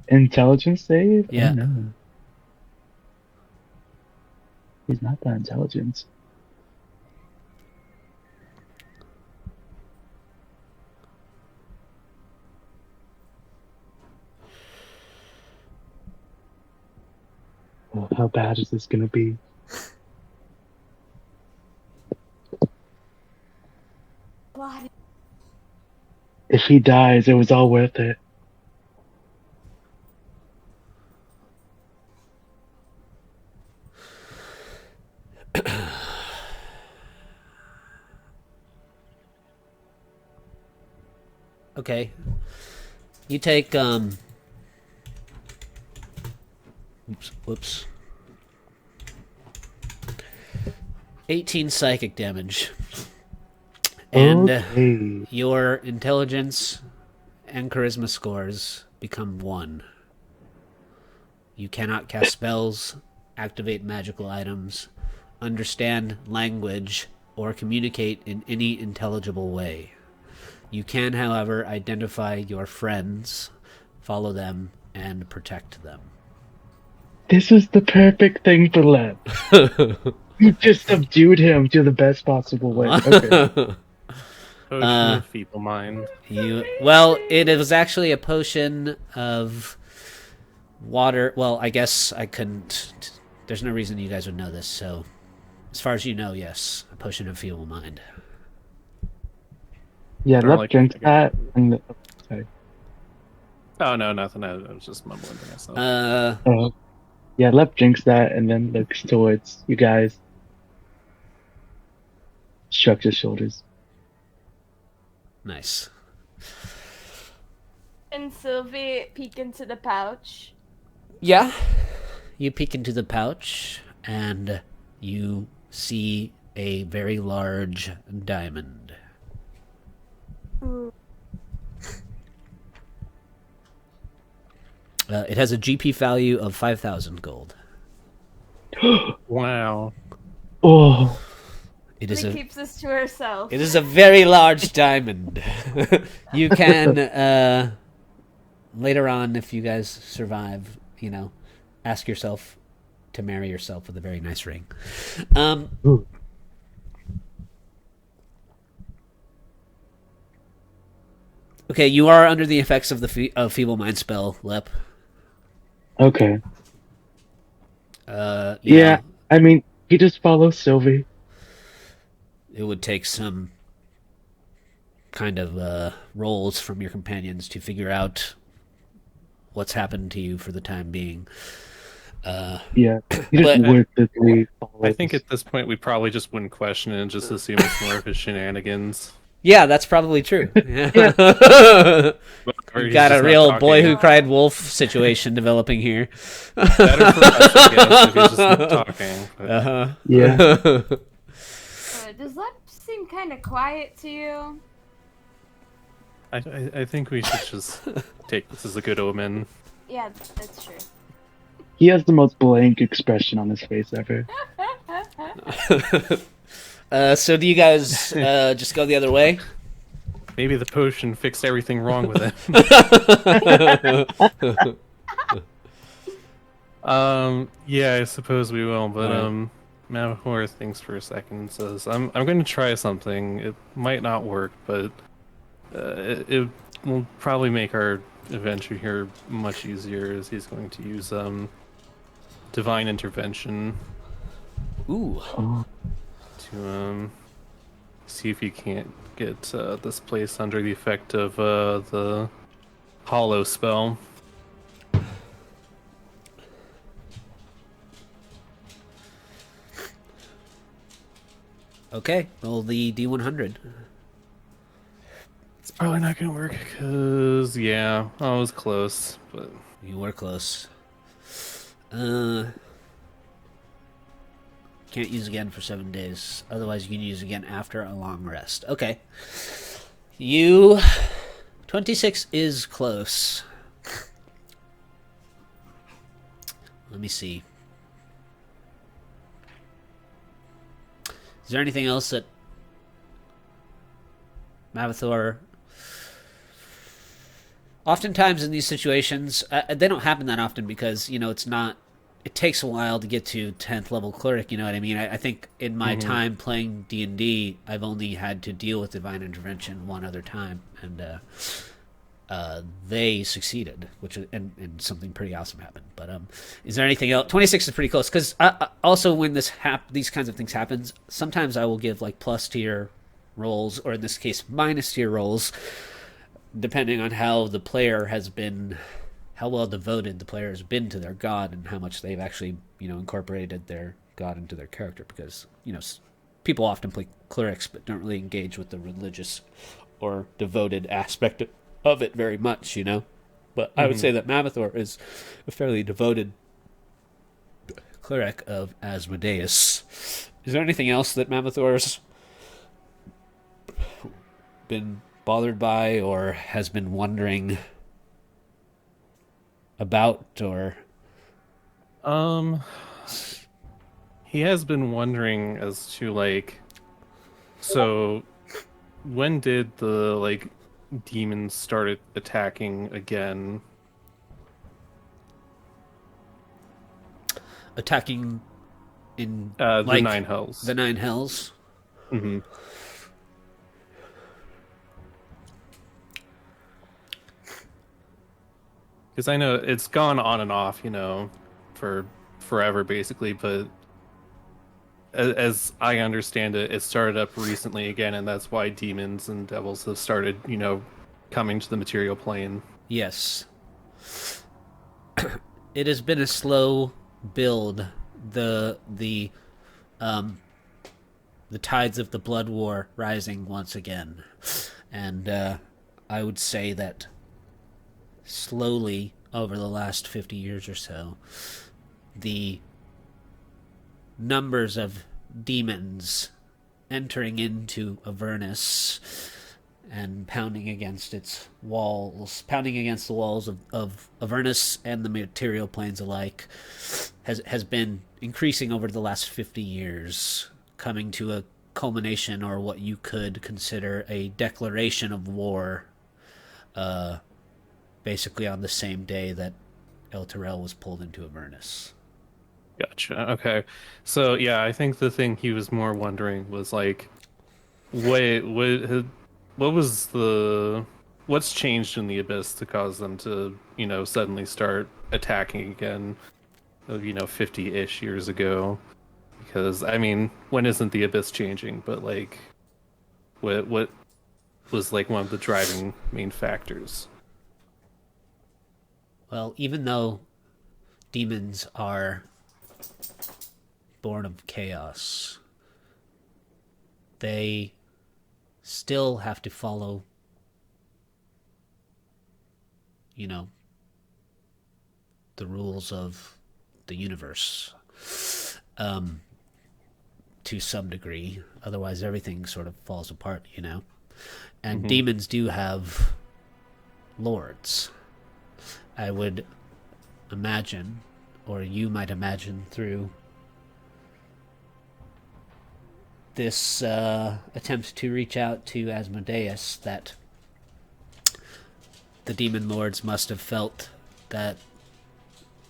Intelligence save? Yeah. Oh, no. He's not that intelligent. Oh, how bad is this gonna be? Blood. If he dies, it was all worth it. Okay. You take whoops. 18 psychic damage. And Okay. your intelligence and charisma scores become 1. You cannot cast spells, activate magical items, understand language, or communicate in any intelligible way. You can, however, identify your friends, follow them, and protect them. This is the perfect thing for Lev. You just subdued him to the best possible way. Okay. Potion of feeble mind. Well, it was actually a potion of water. Well, I guess I couldn't. There's no reason you guys would know this, so as far as you know, yes, a potion of feeble mind. Yeah, Or Lev like- drinks that and sorry. Oh no, nothing. I was just mumbling to myself. Yeah, Lev drinks that and then looks towards you guys. Shrugs his shoulders. Nice. And Sylvie peek into the pouch. Yeah. You peek into the pouch, and you see a very large diamond. It has a GP value of 5,000 gold. Wow. Oh, It is She keeps this to herself. It is a very large diamond. You can, later on, if you guys survive, ask yourself to marry yourself with a very nice ring. Ooh. Okay, you are under the effects of the Feeble Mind spell, Lep. okay. You Yeah, know, I mean, he just follows Sylvie. it would take some kind of rolls from your companions to figure out what's happened to you for the time being. Yeah, he just But- wordlessly follows. I think at this point we probably just wouldn't question it and just assume it's more of his shenanigans. Yeah, that's probably true. Yeah. Or You he's got just a not real talking. boy who cried wolf situation developing here. Better for us, I guess, if he's just not talking. But Uh-huh. Yeah. Does that seem kind of quiet to you? I think we should just take this as a good omen. Yeah, that's true. He has the most blank expression on his face ever. So do you guys just go the other way? Maybe the potion fixed everything wrong with him. Yeah, I suppose we will, but Mavahor thinks for a second and says, I'm going to try something. It might not work, but it will probably make our adventure here much easier, as he's going to use divine intervention Ooh. Oh, to see if he can't get this place under the effect of the hollow spell. Okay, roll the D100. It's probably not gonna work because I was close, but You were close. Can't use again for 7 days. Otherwise, you can use again after a long rest. Okay. 26 is close. Let me see. Is there anything else that Mavathor... Oftentimes in these situations, they don't happen that often because, it's not... It takes a while to get to 10th level cleric, you know what I mean? I think in my time playing D&D, I've only had to deal with divine intervention one other time, and they succeeded, which and something pretty awesome happened. But is there anything else? 26 is pretty close, because also when these kinds of things happens, sometimes I will give like plus tier rolls, or in this case minus tier rolls, depending on how the player has been... how well devoted the player has been to their god and how much they've actually, incorporated their god into their character. Because, people often play clerics but don't really engage with the religious or devoted aspect of it very much, But I would say that Mamathor is a fairly devoted cleric of Asmodeus. Is there anything else that Mamathor's been bothered by or has been wondering about, or he has been wondering as to like, so when did the like demons started attacking again? attacking in The like Nine Hells. the Nine Hells? Mm-hmm. Because I know it's gone on and off, you know, for forever basically, but as I understand it, it started up recently again, and that's why demons and devils have started, you know, coming to the material plane. Yes. It has been a slow build. The tides of the blood war rising once again, and I would say that slowly over the last 50 years or so, the numbers of demons entering into Avernus and pounding against its walls, pounding against the walls of Avernus and the material planes alike, has been increasing over the last 50 years, coming to a culmination, or what you could consider a declaration of war, basically on the same day that El Terrell was pulled into Avernus. Gotcha. Okay. So yeah, I think the thing he was more wondering was like, what was what's changed in the Abyss to cause them to, you know, suddenly start attacking again, you know, 50-ish years ago? Because I mean, when isn't the Abyss changing? But like, what was like one of the driving main factors? Well, even though demons are born of chaos, they still have to follow, you know, the rules of the universe, to some degree. Otherwise, everything sort of falls apart, you know. And demons do have lords. I would imagine, or you might imagine through this attempt to reach out to Asmodeus, that the demon lords must have felt that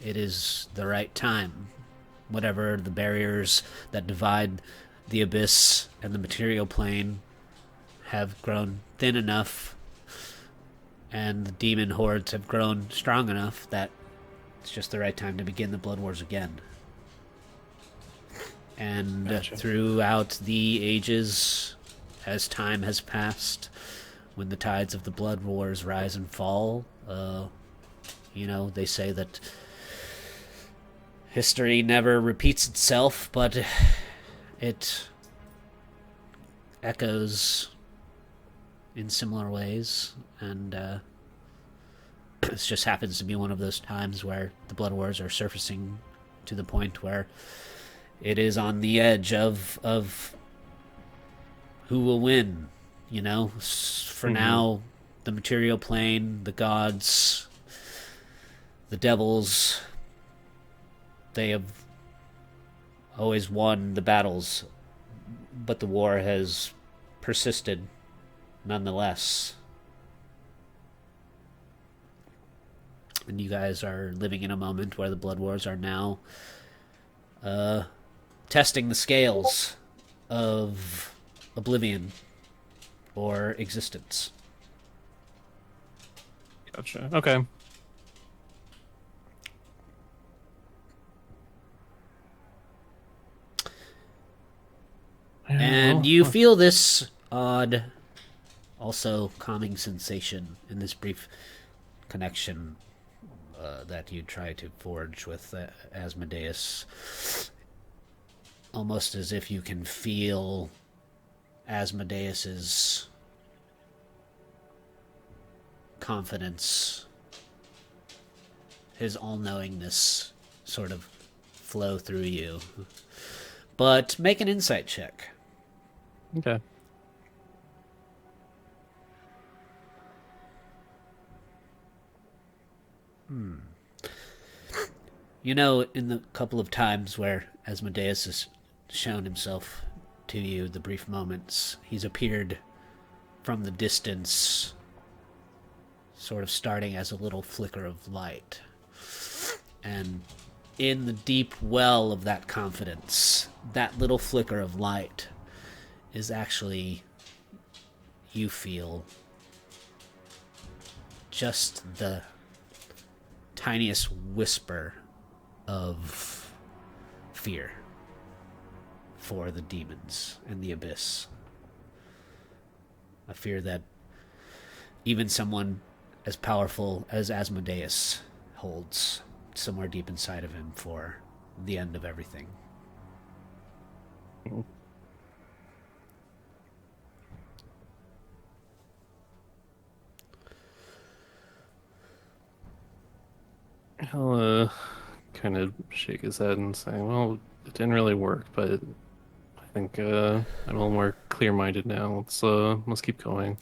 it is the right time. Whatever the barriers that divide the abyss and the material plane have grown thin enough, and the demon hordes have grown strong enough, that it's just the right time to begin the blood wars again. And Gotcha. Throughout the ages, as time has passed, when the tides of the blood wars rise and fall, you know, they say that history never repeats itself, but it echoes in similar ways, and this just happens to be one of those times where the blood wars are surfacing to the point where it is on the edge of who will win, you know. For now, the material plane, the gods, the devils, they have always won the battles, but the war has persisted nonetheless. And you guys are living in a moment where the blood wars are now testing the scales of oblivion or existence. Gotcha. Okay. And you feel this odd, also calming sensation in this brief connection that you try to forge with Asmodeus. Almost as if you can feel Asmodeus's confidence his all-knowingness sort of flow through you. But make an insight check. Okay. You know, in the couple of times where Asmodeus has shown himself to you, the brief moments, he's appeared from the distance, sort of starting as a little flicker of light. And in the deep well of that confidence, that little flicker of light is actually, you feel, just the tiniest whisper of fear for the demons and the abyss. A fear that even someone as powerful as Asmodeus holds somewhere deep inside of him for the end of everything. He'll kind of shake his head and say, well, it didn't really work, but I think I'm a little more clear-minded now. Let's keep going.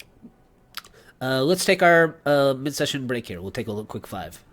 Let's take our mid-session break here. We'll take a quick 5.